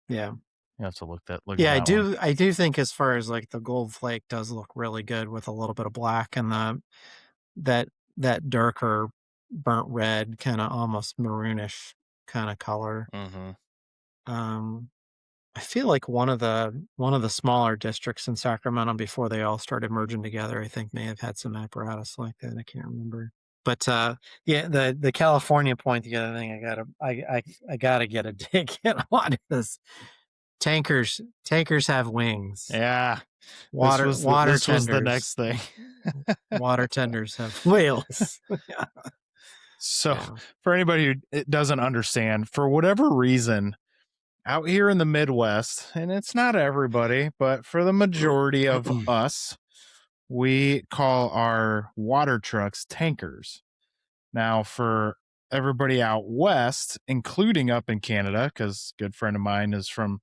yeah. You have to look at Yeah, I that one. do I do think as far as like the gold flake does look really good with a little bit of black and that that darker burnt red, kind of almost maroonish kind of color. Mm-hmm. Um I feel like one of the smaller districts in Sacramento before they all started merging together, I think may have had some apparatus like that. I can't remember. But yeah, the California point, the other thing I gotta get a dig in on is tankers have wings. Yeah, Water water this was the tenders next thing. water tenders have whales. Yeah. So, Yeah. for anybody who it doesn't understand, for whatever reason, out here in the Midwest, and it's not everybody, but for the majority of us, we call our water trucks tankers. Now, for everybody out west, including up in Canada, because a good friend of mine is from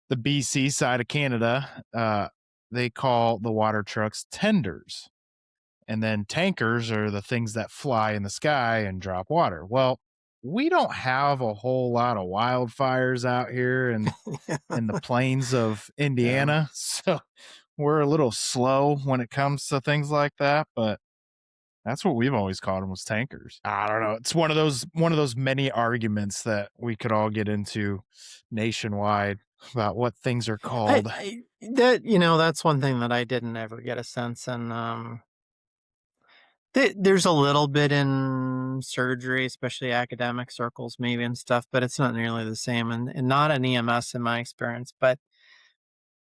the BC side of Canada, they call the water trucks tenders. And then tankers are the things that fly in the sky and drop water. Well, we don't have a whole lot of wildfires out here in the plains of Yeah. Indiana. So we're a little slow when it comes to things like that, but that's what we've always called them was tankers. I don't know. It's one of those many arguments that we could all get into nationwide about what things are called. That's one thing that I didn't ever get a sense in There's a little bit in surgery, especially academic circles, maybe and stuff, but it's not nearly the same, and not an EMS in my experience. But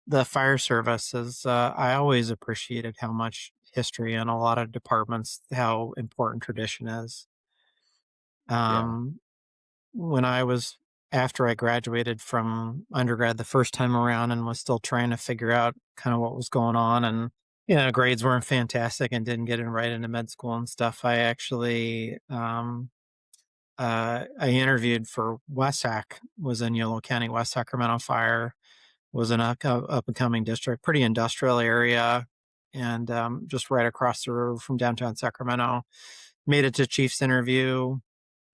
the fire service is, I always appreciated how much history in a lot of departments, how important tradition is. Yeah. Um, when I was After I graduated from undergrad the first time around and was still trying to figure out kind of what was going on, and grades weren't fantastic and didn't get in right into med school and stuff. I actually I interviewed for WESAC, was in Yolo County. West Sacramento Fire was an up and coming district, pretty industrial area, and just right across the road from downtown Sacramento. Made it to chief's interview,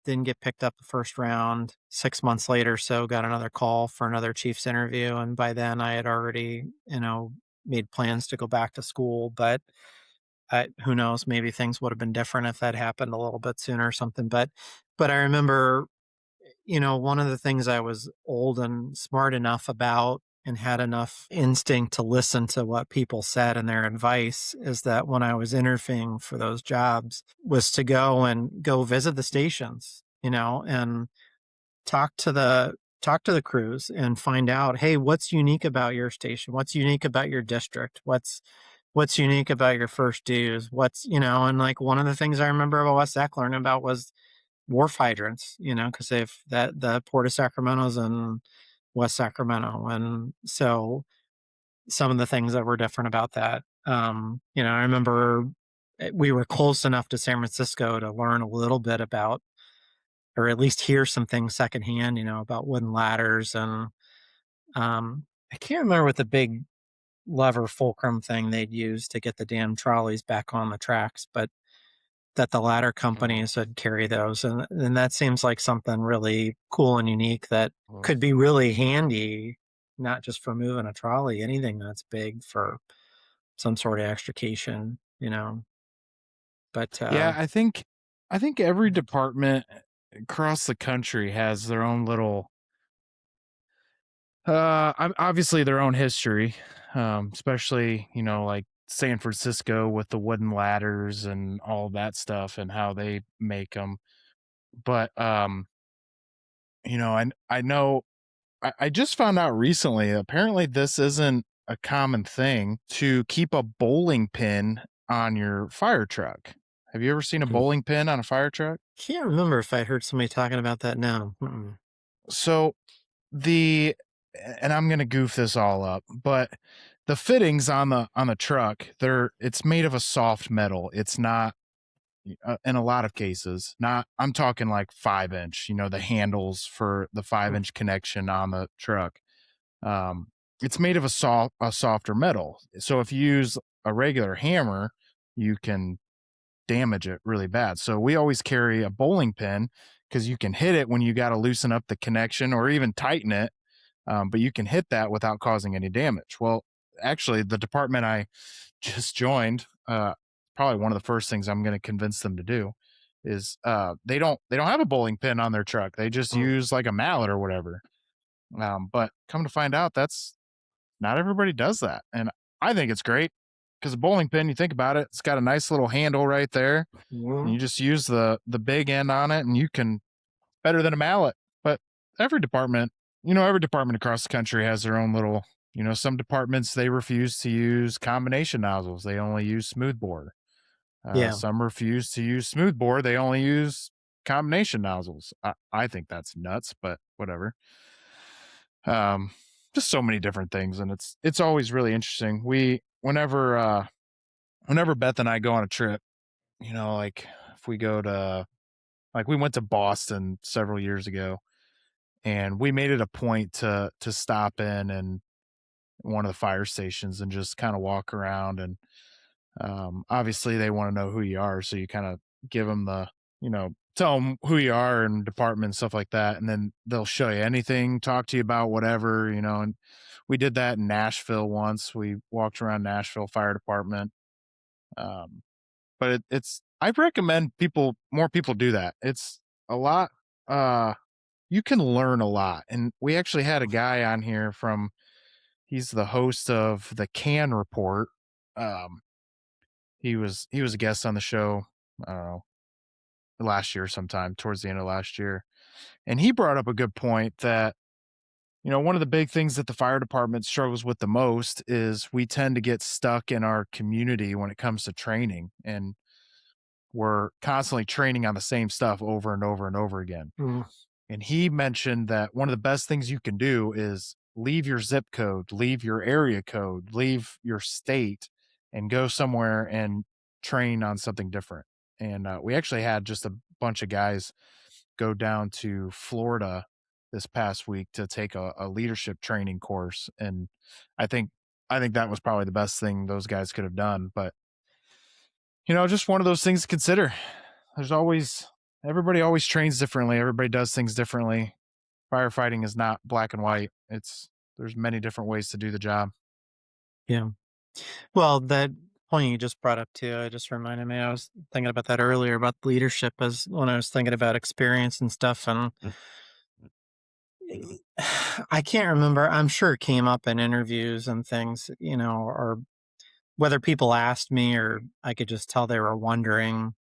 didn't get picked up the first round. 6 months later, so got another call for another chief's interview, and by then I had already, made plans to go back to school. But who knows? Maybe things would have been different if that happened a little bit sooner or something. But I remember, one of the things I was old and smart enough about and had enough instinct to listen to what people said and their advice is that when I was interviewing for those jobs was to go visit the stations, and talk to the talk to the crews and find out, hey, what's unique about your station? What's unique about your district? What's unique about your first dues? And like one of the things I remember about West Sac learning about was wharf hydrants, because they've that the Port of Sacramento's in West Sacramento. And so some of the things that were different about that. I remember we were close enough to San Francisco to learn a little bit about, or at least hear some things secondhand, about wooden ladders. And I can't remember what the big lever fulcrum thing they'd use to get the damn trolleys back on the tracks, but that the ladder Oh, companies would carry those. And that seems like something really cool and unique that well. could be really handy, not just for moving a trolley, anything that's big for some sort of extrication, But Yeah, I think every department across the country has their own little obviously their own history. Especially, like San Francisco with the wooden ladders and all that stuff and how they make them. But I know I just found out recently, apparently this isn't a common thing to keep a bowling pin on your fire truck. Have you ever seen a mm, bowling pin on a fire truck? can't remember if I heard somebody talking about that now. Mm-mm. So the and I'm gonna goof this all up, but the fittings on the truck, it's made of a soft metal. It's not in a lot of cases, not I'm talking like 5 inch, the handles for the 5 inch connection on the truck. Um, it's made of a softer metal. So if you use a regular hammer, you can damage it really bad. So we always carry a bowling pin because you can hit it when you got to loosen up the connection or even tighten it. But you can hit that without causing any damage. Well, actually, the department I just joined, probably one of the first things I'm going to convince them to do is they don't have a bowling pin on their truck. They just Mm. use like a mallet or whatever. But come to find out, that's not everybody does that, and I think it's great because a bowling pin, you think about it, it's got a nice little handle right there, and you Mm. just use the big end on it, and you can better than a mallet. But every department, every department across the country has their own little. Some departments they refuse to use combination nozzles; they only use smoothbore. Yeah. Some refuse to use smoothbore; they only use combination nozzles. I think that's nuts, but whatever. Um, just so many different things, and it's always really interesting. Whenever Beth and I go on a trip, like if we go to like we went to Boston several years ago, and we made it a point to stop in and one of the fire stations and just kind of walk around. And obviously they want to know who you are, so you kind of give them tell them who you are and department and stuff like that, and then they'll show you anything, talk to you about whatever. And we did that in Nashville once. We walked around Nashville Fire Department. um but it's I recommend more people do that. It's a lot. You can learn a lot, and we actually had a guy on here from he's the host of the Can Report. um he was a guest on the show I don't know, last year sometime towards the end of last year. And he brought up a good point that, one of the big things that the fire department struggles with the most is we tend to get stuck in our community when it comes to training. And we're constantly training on the same stuff over and over and over again. Mm, And he mentioned that one of the best things you can do is leave your zip code, leave your area code, leave your state, and go somewhere and train on something different. And we actually had just a bunch of guys go down to Florida this past week to take a leadership training course. And I think I think that was probably the best thing those guys could have done. But just one of those things to consider. There's always Everybody always trains differently. Everybody does things differently. Firefighting is not black and white. There's many different ways to do the job. yeah. Well, that point you just brought up too, it just reminded me. I was thinking about that earlier about leadership as when I was thinking about experience and stuff. And I can't remember. I'm sure it came up in interviews and things, or whether people asked me or I could just tell they were wondering,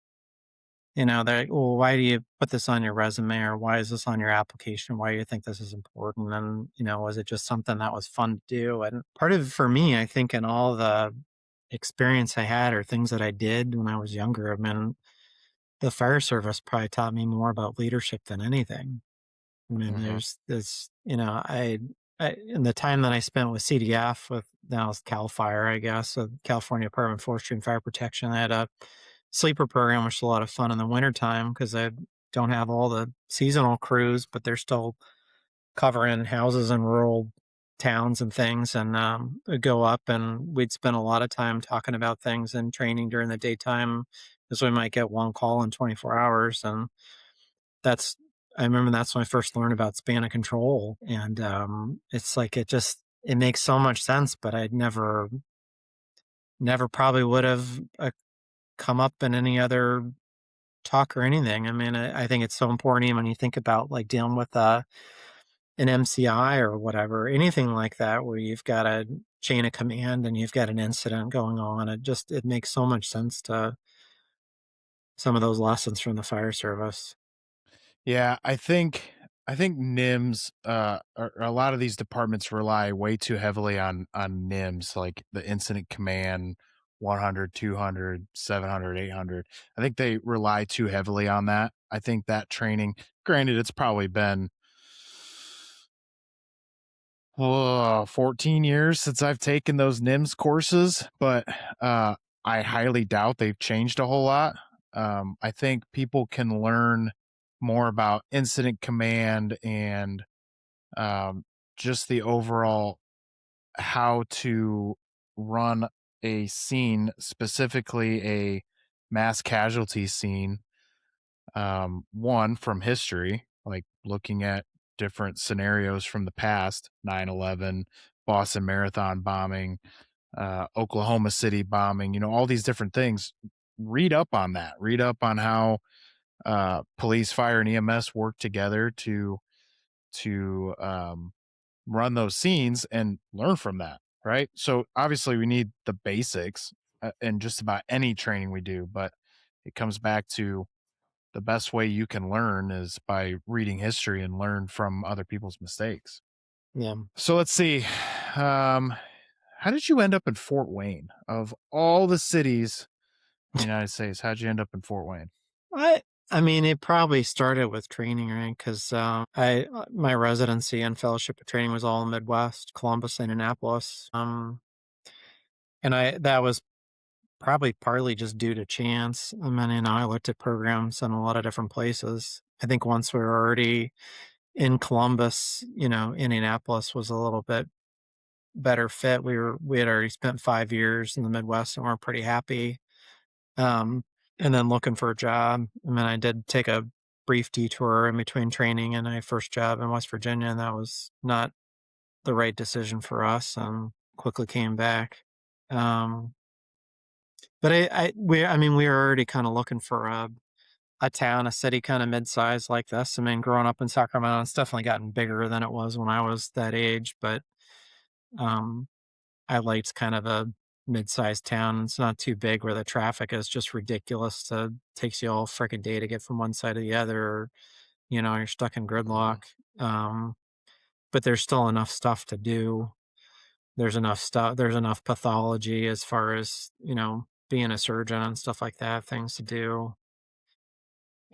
they're like, well, why do you put this on your resume or why is this on your application? Why do you think this is important? And, was it just something that was fun to do? And part of it for me, I think, in all the experience I had or things that I did when I was younger, I mean, the fire service probably taught me more about leadership than anything. I mean, Hmm. there's this, in the time that I spent with CDF, with now it's Cal Fire, I guess, so California Department of Forestry and Fire Protection, I had a sleeper program, which is a lot of fun in the wintertime because I don't have all the seasonal crews, but they're still covering houses in rural towns and things. And we'd go up and we'd spend a lot of time talking about things and training during the daytime because we might get one call in 24 hours. And that's I remember that's when I first learned about span of control, and, it's like it makes so much sense, but I'd never probably would have, come up in any other talk or anything. I mean, I think it's so important even when you think about, like, dealing with, an MCI or whatever, anything like that where you've got a chain of command and you've got an incident going on. It makes so much sense to some of those lessons from the fire service. Yeah, I think NIMS, or a lot of these departments rely way too heavily on NIMS, like the incident command, 100, 200, 700, 800. I think they rely too heavily on that. I think that training, granted, it's probably been 14 years since I've taken those NIMS courses, but I highly doubt they've changed a whole lot. I think people can learn more about incident command and um, just the overall how to run a scene, specifically a mass casualty scene, one from history, like looking at different scenarios from the past, 9/11, Boston Marathon bombing, Oklahoma City bombing, all these different things. Read up on that. Read up on how police, fire, and EMS work together to run those scenes and learn from that. Right. So obviously, we need the basics in just about any training we do, but it comes back to the best way you can learn is by reading history and learn from other people's mistakes. Yeah. So let's see. Um, how did you end up in Fort Wayne? Of all the cities in the United States, how'd you end up in Fort Wayne? I I mean, it probably started with training, right? Because my residency and fellowship of training was all in the Midwest, Columbus, Indianapolis. And I that was probably partly just due to chance. I mean, I looked at programs in a lot of different places. I think once we were already in Columbus, Indianapolis was a little bit better fit. We had already spent 5 years in the Midwest and we're pretty happy. Um, and then looking for a job. I mean, I did take a brief detour in between training and my first job in West Virginia, and that was not the right decision for us, and quickly came back. Um, but I mean, we were already kind of looking for a town, a city kind of mid-sized like this. I mean, growing up in Sacramento, it's definitely gotten bigger than it was when I was that age, but um, I liked kind of mid-sized town. It's not too big where the traffic is just ridiculous. Takes you all freaking day to get from one side to the other. Or, you're stuck in Mhm. gridlock. Um, but there's still enough stuff to do. There's enough stuff. There's enough pathology as far as being a surgeon and stuff like that. Things to do.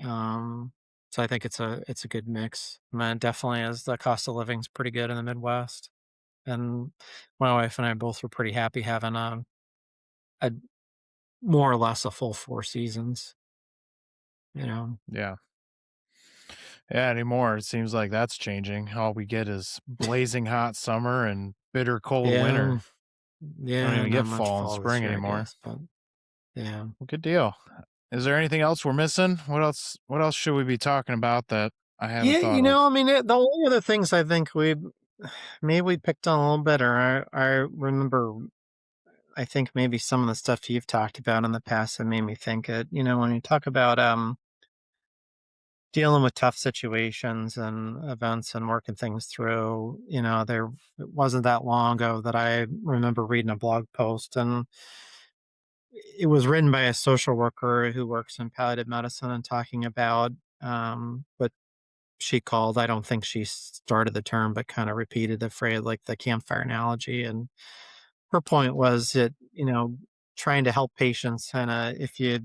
Um, so I think it's a good mix. I mean, definitely is the cost of living's pretty good in the Midwest, and my wife and I both were pretty happy having a more or less a full 4 seasons. You know, Yeah. Yeah, anymore, it seems like that's changing. All we get is blazing hot summer and bitter cold winter. yeah, I don't yeah, even not get much fall and fall this spring year, I anymore. guess, but yeah, Well, good deal. Is there anything else we're missing? What else should we be talking about that I haven't yeah. thought of? I mean, the only other things I think we picked on a little bit, or I remember. I think maybe some of the stuff you've talked about in the past that made me think it. When you talk about dealing with tough situations and events and working things through, it wasn't that long ago that I remember reading a blog post, and it was written by a social worker who works in palliative medicine and talking about what she called, I don't think she started the term, but kind of repeated the phrase like the campfire analogy. And her point was that, trying to help patients kind of, if you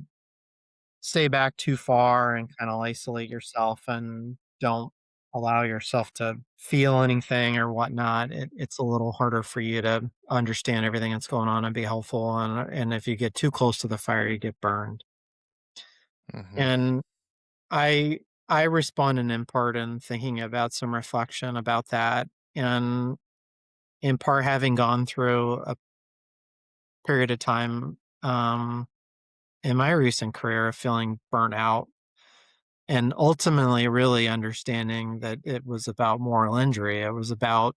stay back too far and kind of isolate yourself and don't allow yourself to feel anything or whatnot, it's a little harder for you to understand everything that's going on and be helpful. And if you get too close to the fire, you get burned. Mhm. And I I responded in part in thinking about some reflection about that, and in part having gone through a period of time in my recent career of feeling burnt out, and ultimately really understanding that it was about moral injury. It was about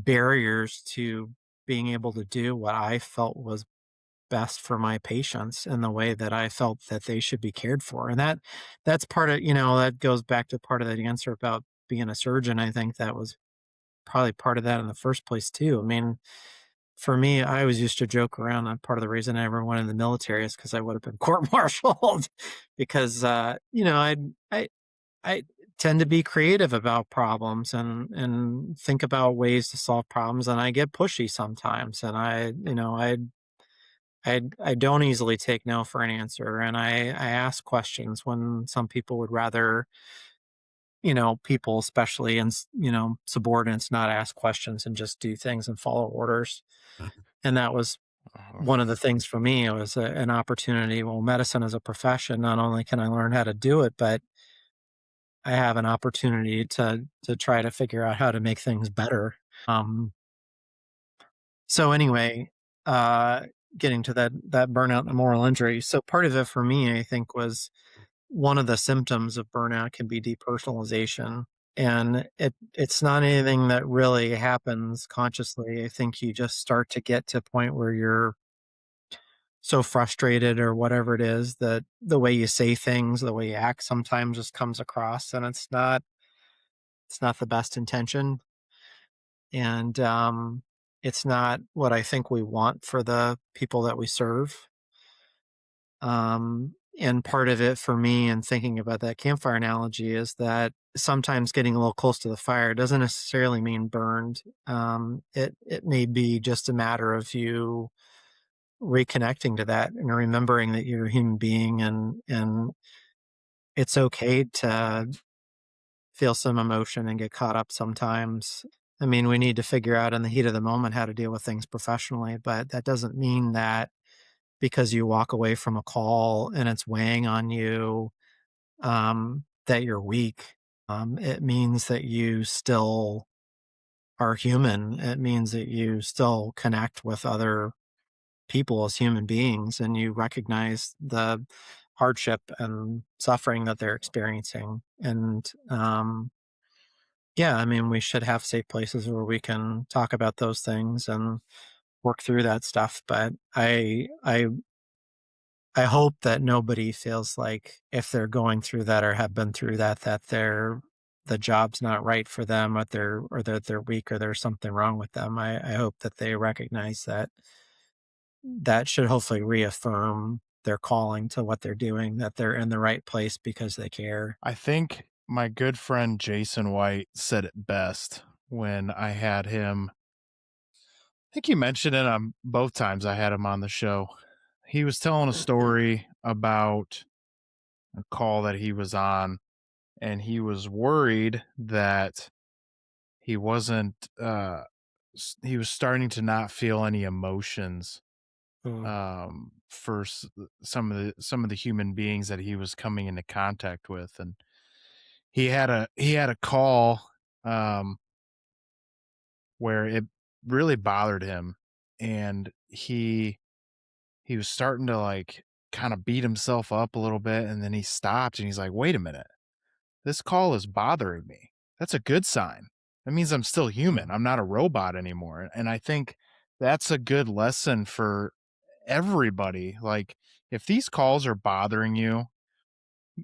barriers to being able to do what I felt was best for my patients in the way that I felt that they should be cared for. And that's part of, that goes back to part of that answer about being a surgeon. I think that was probably part of that in the first place too. I mean, for me, I always used to joke around, and part of the reason I ever went in the military is because I would have been court-martialed because, I tend to be creative about problems and think about ways to solve problems, and I get pushy sometimes, and I don't easily take no for an answer, and I ask questions when some people would rather, people, especially and subordinates, not ask questions and just do things and follow orders. And that was Uh-huh. one of the things for me. It was an opportunity. Well, medicine as a profession, not only can I learn how to do it, but I have an opportunity to try to figure out how to make things better. Um, so anyway, uh, getting to that burnout and moral injury. So part of it for me, I think, was one of the symptoms of burnout can be depersonalization. And it's not anything that really happens consciously. I think you just start to get to a point where you're so frustrated or whatever it is that the way you say things, the way you act sometimes just comes across, and it's not the best intention. And it's not what I think we want for the people that we serve. And part of it for me and thinking about that campfire analogy is that sometimes getting a little close to the fire doesn't necessarily mean burned. It may be just a matter of you reconnecting to that and remembering that you're a human being, and it's okay to feel some emotion and get caught up sometimes. I mean, we need to figure out in the heat of the moment how to deal with things professionally, but that doesn't mean that because you walk away from a call and it's weighing on you, that you're weak. It means that you still are human. It means that you still connect with other people as human beings and you recognize the hardship and suffering that they're experiencing. And yeah, I mean, we should have safe places where we can talk about those things and work through that stuff. But I hope that nobody feels like if they're going through that or have been through that, that they're the job's not right for them, or that they're weak, or there's something wrong with them. I hope that they recognize that that should hopefully reaffirm their calling to what they're doing, that they're in the right place because they care. I think my good friend Jason White said it best when I had him. I think he mentioned it on both times I had him on the show. He was telling a story about a call that he was on, and he was worried that he wasn't he was starting to not feel any emotions Mm, for some of the human beings that he was coming into contact with. And he had a call um where it really bothered him, and he was starting to like kind of beat himself up a little bit, and then he stopped and he's like, wait a minute, this call is bothering me. That's a good sign. That means I'm still human. mm, I'm not a robot anymore. And I think that's a good lesson for everybody. Like, if these calls are bothering you,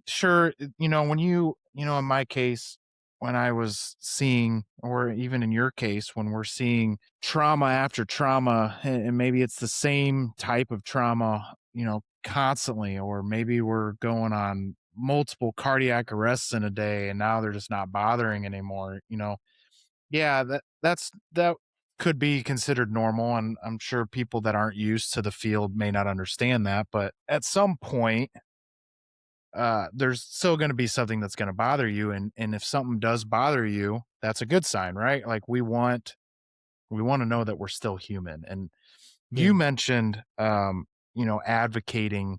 sure, when in my case, when I was seeing, or even in your case, when we're seeing trauma after trauma, and maybe it's the same type of trauma, constantly, or maybe we're going on multiple cardiac arrests in a day and now they're just not bothering anymore. Yeah, that could be considered normal, and I'm sure people that aren't used to the field may not understand that, but at some point there's still going to be something that's going to bother you, and if something does bother you, that's a good sign, right? Like, we want to know that we're still human. And you yeah, mentioned advocating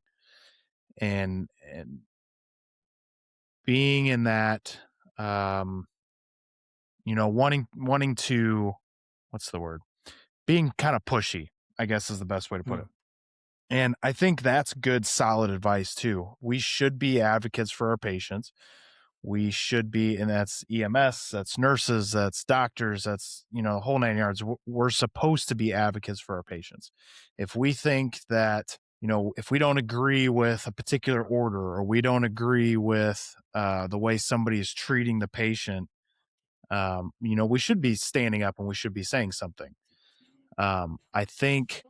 and being in that, um wanting to, what's the word, being kind of pushy, I guess, is the best way to put mm, it. And I think that's good, solid advice too. We should be advocates for our patients. We should be, and that's EMS, that's nurses, that's doctors, that's, the whole nine yards. We're supposed to be advocates for our patients. If we think that, if we don't agree with a particular order, or we don't agree with the way somebody is treating the patient, we should be standing up and we should be saying something. I think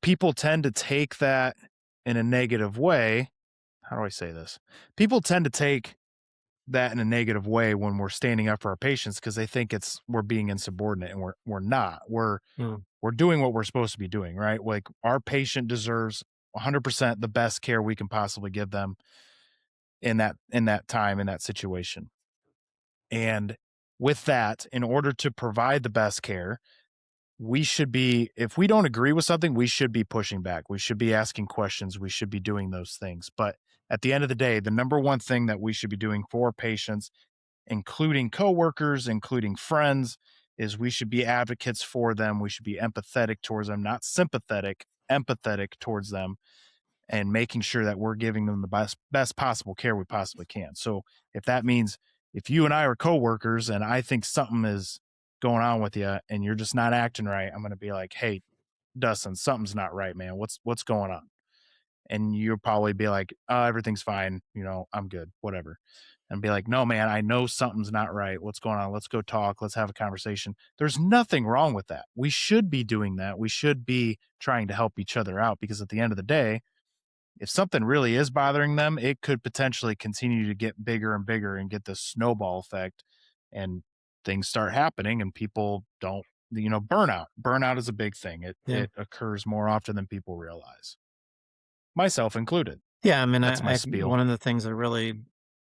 people tend to take that in a negative way. How do I say this? People tend to take that in a negative way when we're standing up for our patients, because they think we're being insubordinate, and we're not. mm, We're doing what we're supposed to be doing, right? Like, our patient deserves 100% the best care we can possibly give them in that time, in that situation. And with that, in order to provide the best care, we should be, if we don't agree with something, we should be pushing back. We should be asking questions. We should be doing those things. But at the end of the day, the number one thing that we should be doing for patients, including coworkers, including friends, is we should be advocates for them. We should be empathetic towards them, not sympathetic, empathetic towards them, and making sure that we're giving them the best possible care we possibly can. So if that means, if you and I are coworkers and I think something is going on with you and you're just not acting right, I'm going to be like, "Hey, Dustin, something's not right, man. What's going on?" And you'll probably be like, "Oh, everything's fine. I'm good, whatever." And be like, "No, man, I know something's not right. What's going on? Let's go talk. Let's have a conversation." There's nothing wrong with that. We should be doing that. We should be trying to help each other out, because at the end of the day, if something really is bothering them, it could potentially continue to get bigger and bigger and get this snowball effect, and things start happening and people don't, burnout. Burnout is a big thing. It yeah. it occurs more often than people realize, myself included. Yeah, I mean, That's my spiel. one of the things that really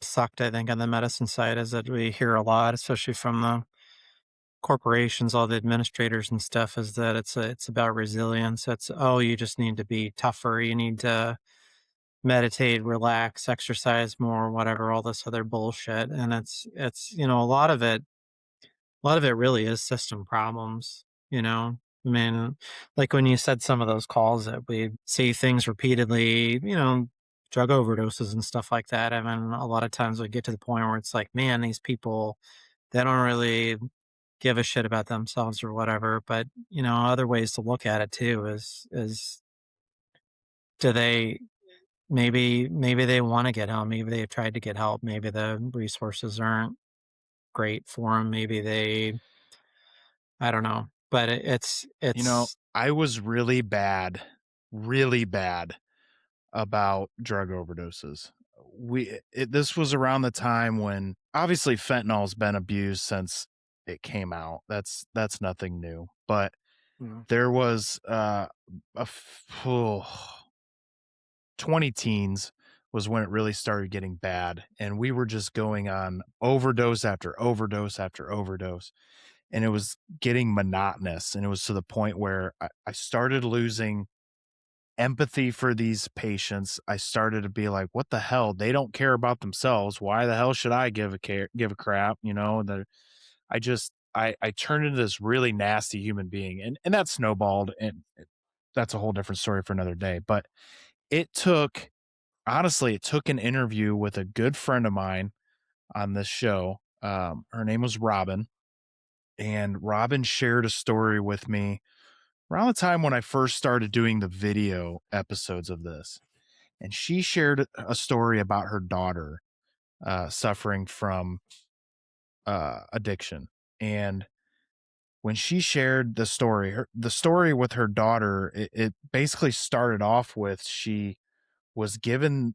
sucked, I think, on the medicine side is that we hear a lot, especially from the corporations, all the administrators and stuff, is that it's about resilience. It's, oh, you just need to be tougher. You need to meditate, relax, exercise more, whatever, all this other bullshit. And it's a lot of it really is system problems, you know? I mean, like when you said some of those calls that we see things repeatedly, drug overdoses and stuff like that. I mean, a lot of times we get to the point where it's like, man, these people, they don't really give a shit about themselves or whatever. But, other ways to look at it too is do they maybe they want to get help, maybe they've tried to get help, maybe the resources aren't. great for them. Maybe they, I don't know, but I was really bad about drug overdoses. This was around the time when obviously fentanyl's been abused since it came out. That's nothing new. But mm, there was a f- oh, 20 teens was when it really started getting bad, and we were just going on overdose after overdose after overdose, and it was getting monotonous, and it was to the point where I started losing empathy for these patients. I started to be like, what the hell? They don't care about themselves. Why the hell should I give a crap? I turned into this really nasty human being, and that snowballed, and that's a whole different story for another day. But it took honestly, it took an interview with a good friend of mine on this show. Her name was Robin, and Robin shared a story with me around the time when I first started doing the video episodes of this. And she shared a story about her daughter suffering from addiction. And when she shared the story with her daughter, it basically started off with she was given,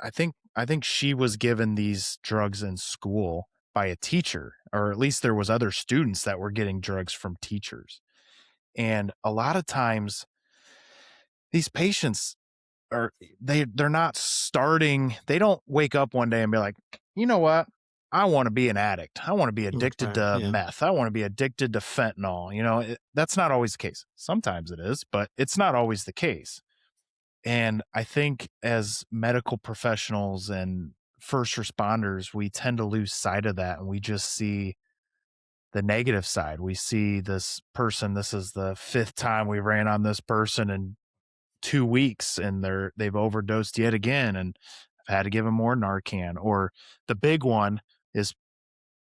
I think she was given these drugs in school by a teacher, or at least there was other students that were getting drugs from teachers. And a lot of times these patients are they're not starting, they don't wake up one day and be like, you know what, I want to be an addict, I want to be addicted okay, to yeah, meth, I want to be addicted to fentanyl. That's not always the case. Sometimes it is, but it's not always the case. And I think as medical professionals and first responders, we tend to lose sight of that, and we just see the negative side. We see this person, this is the fifth time we ran on this person in 2 weeks, and they've overdosed yet again, and I've had to give them more Narcan. Or the big one is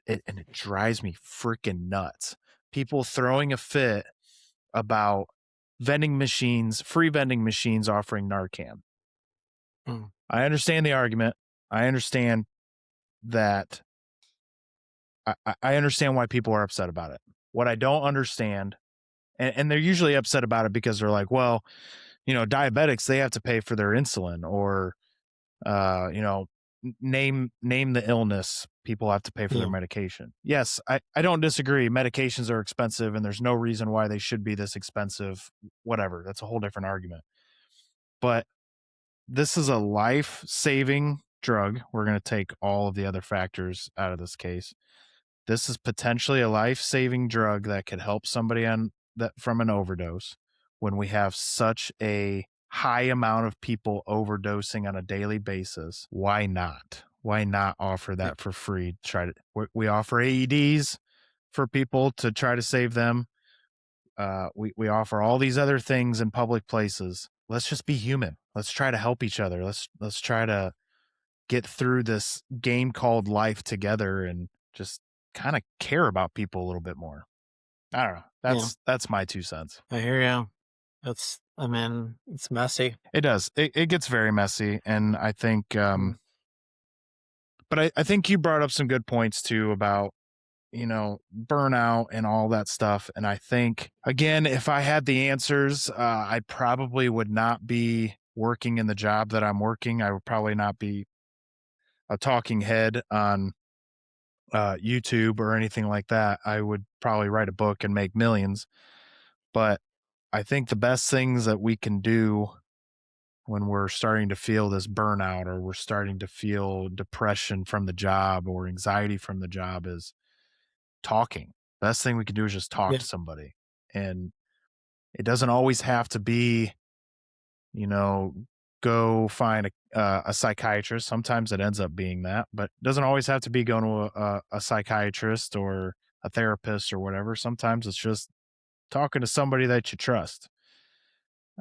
and it drives me freaking nuts. People throwing a fit about free vending machines offering Narcan. mm, I understand the argument. I understand that. I understand why people are upset about it. What I don't understand, and they're usually upset about it because they're like, well, diabetics, they have to pay for their insulin, or uh, you know, name the illness. People have to pay for their yeah, medication. Yes, I don't disagree. Medications are expensive, and there's no reason why they should be this expensive. Whatever. That's a whole different argument. But this is a life-saving drug. We're going to take all of the other factors out of this case. This is potentially a life-saving drug that could help somebody on that from an overdose. When we have such a high amount of people overdosing on a daily basis, why not? Why not offer yeah, that for free? We offer AEDs for people to try to save them. We offer all these other things in public places. Let's just be human. Let's try to help each other. Let's try to get through this game called life together, and just kind of care about people a little bit more. I don't know. yeah. That's my 2 cents. I hear you. I mean, it's messy. It does. It gets very messy, and I think, Mm, but I think you brought up some good points too about burnout and all that stuff. And I think, again, if I had the answers, I probably would not be working in the job that I'm working. I would probably not be a talking head on YouTube or anything like that. I would probably write a book and make millions. But I think the best things that we can do when we're starting to feel this burnout, or we're starting to feel depression from the job or anxiety from the job, is talking. Best thing we can do is just talk yeah, to somebody. And it doesn't always have to be, you know, go find a psychiatrist. Sometimes it ends up being that, but it doesn't always have to be going to a psychiatrist or a therapist or whatever. Sometimes it's just talking to somebody that you trust.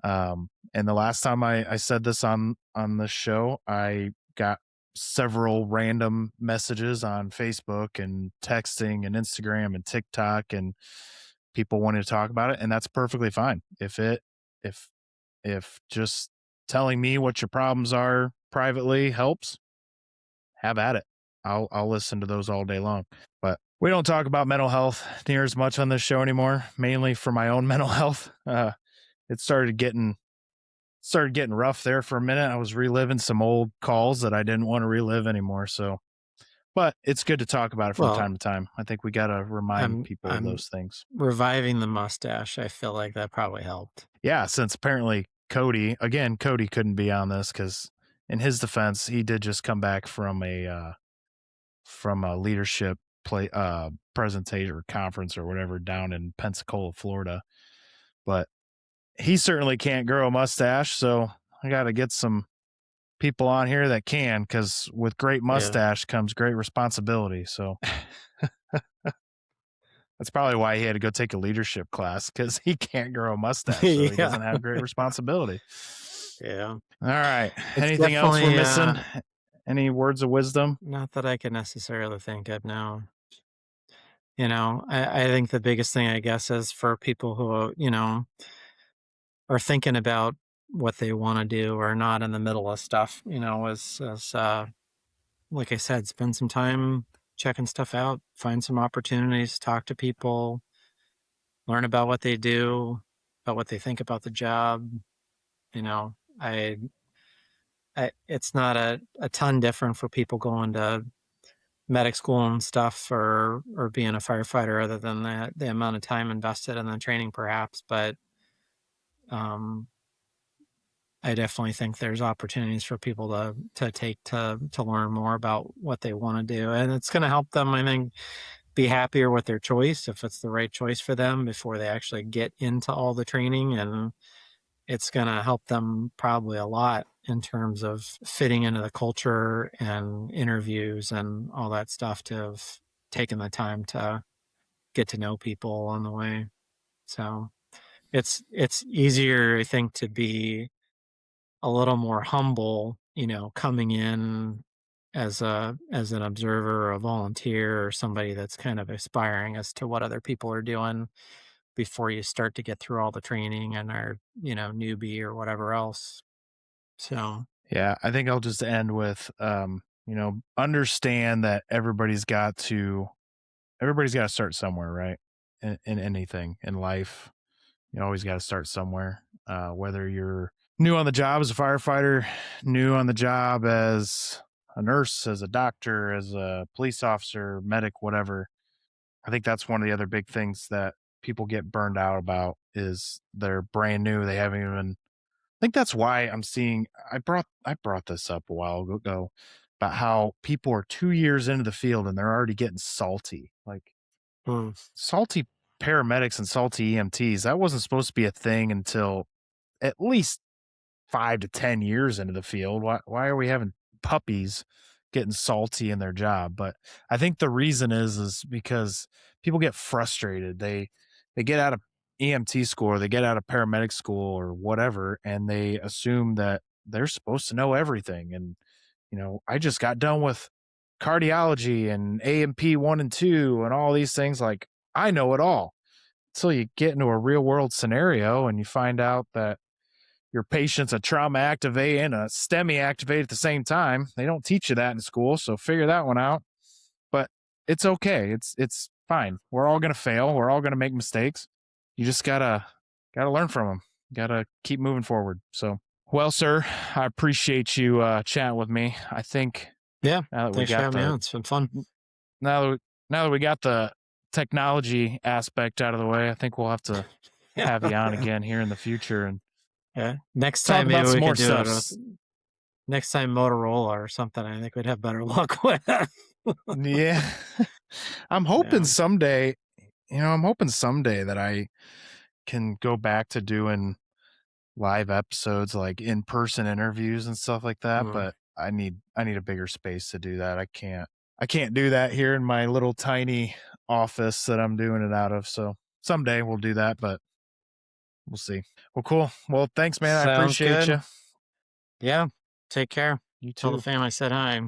And the last time I said this on this show, I got several random messages on Facebook and texting and Instagram and TikTok, and people wanted to talk about it, and that's perfectly fine. If if just telling me what your problems are privately helps, have at it. I'll listen to those all day long. But we don't talk about mental health near as much on this show anymore, mainly for my own mental health. It started getting rough there for a minute. I was reliving some old calls that I didn't want to relive anymore. So, but it's good to talk about it from time Well, to time. I think we got to remind people of I'm those things. reviving the mustache. I feel like that probably helped. Yeah, since apparently Cody couldn't be on this because, in his defense, he did just come back from a leadership presentation or conference or whatever down in Pensacola, Florida. But he certainly can't grow a mustache, so I got to get some people on here that can, because with great Yeah. mustache comes great responsibility. So that's probably why he had to go take a leadership class, because he can't grow a mustache, so he Yeah. doesn't have great responsibility. Yeah. All right. It's Anything else we're definitely missing? Any words of wisdom? not that I can necessarily think of now. I think the biggest thing, I guess, is for people who, are thinking about what they want to do or not in the middle of stuff, is like I said, spend some time checking stuff out, find some opportunities, talk to people, learn about what they do, about what they think about the job. You know, it's not a ton different for people going to medic school and stuff or being a firefighter other than the amount of time invested in the training perhaps, but um I definitely think there's opportunities for people to take to learn more about what they want to do, and it's going to help them, I think, be happier with their choice if it's the right choice for them before they actually get into all the training, and it's going to help them probably a lot in terms of fitting into the culture and interviews and all that stuff, to have taken the time to get to know people on the way. So it's easier, I think, to be a little more humble, coming in as an observer or a volunteer or somebody that's kind of aspiring as to what other people are doing before you start to get through all the training and are, newbie or whatever else. So, Yeah, I think I'll just end with, understand that everybody's got to start somewhere, right? In anything in life, you always got to start somewhere. Whether you're new on the job as a firefighter, new on the job as a nurse, as a doctor, as a police officer, medic, whatever. I think that's one of the other big things that people get burned out about is they're brand new. They haven't even. I think that's why I'm seeing. I brought this up a while ago about how people are 2 years into the field and they're already getting salty. Like, mm, salty paramedics and salty EMTs, that wasn't supposed to be a thing until at least 5 to 10 years into the field. Why are we having puppies getting salty in their job? But I think the reason is because people get frustrated. They get out of EMT school or they get out of paramedic school or whatever, and they assume that they're supposed to know everything. And I just got done with cardiology and A&P 1 and 2 and all these things. Like, I know it all until you get into a real world scenario and you find out that your patient's a trauma activate and a STEMI activate at the same time. They don't teach you that in school, so figure that one out. But it's okay. It's fine. We're all gonna fail. We're all gonna make mistakes. You just gotta learn from them. Gotta keep moving forward. So, well, sir, I appreciate you chatting with me. I think yeah, now that we thanks for got having me on. It's been fun. now that we got the technology aspect out of the way, I think we'll have to have you on again here in the future and Yeah. Next talk time, maybe about some we more could do it stuff. with next time Motorola or something. I think we'd have better luck with. Yeah. I'm hoping Yeah. someday, I'm hoping someday that I can go back to doing live episodes, like in-person interviews and stuff like that, Mm. but I need a bigger space to do that. I can't do that here in my little tiny office that I'm doing it out of. So someday we'll do that, but we'll see. Well, cool. Well, thanks, man. I Sounds appreciate good. you. Yeah. Take care. You Tell the too. family I said hi.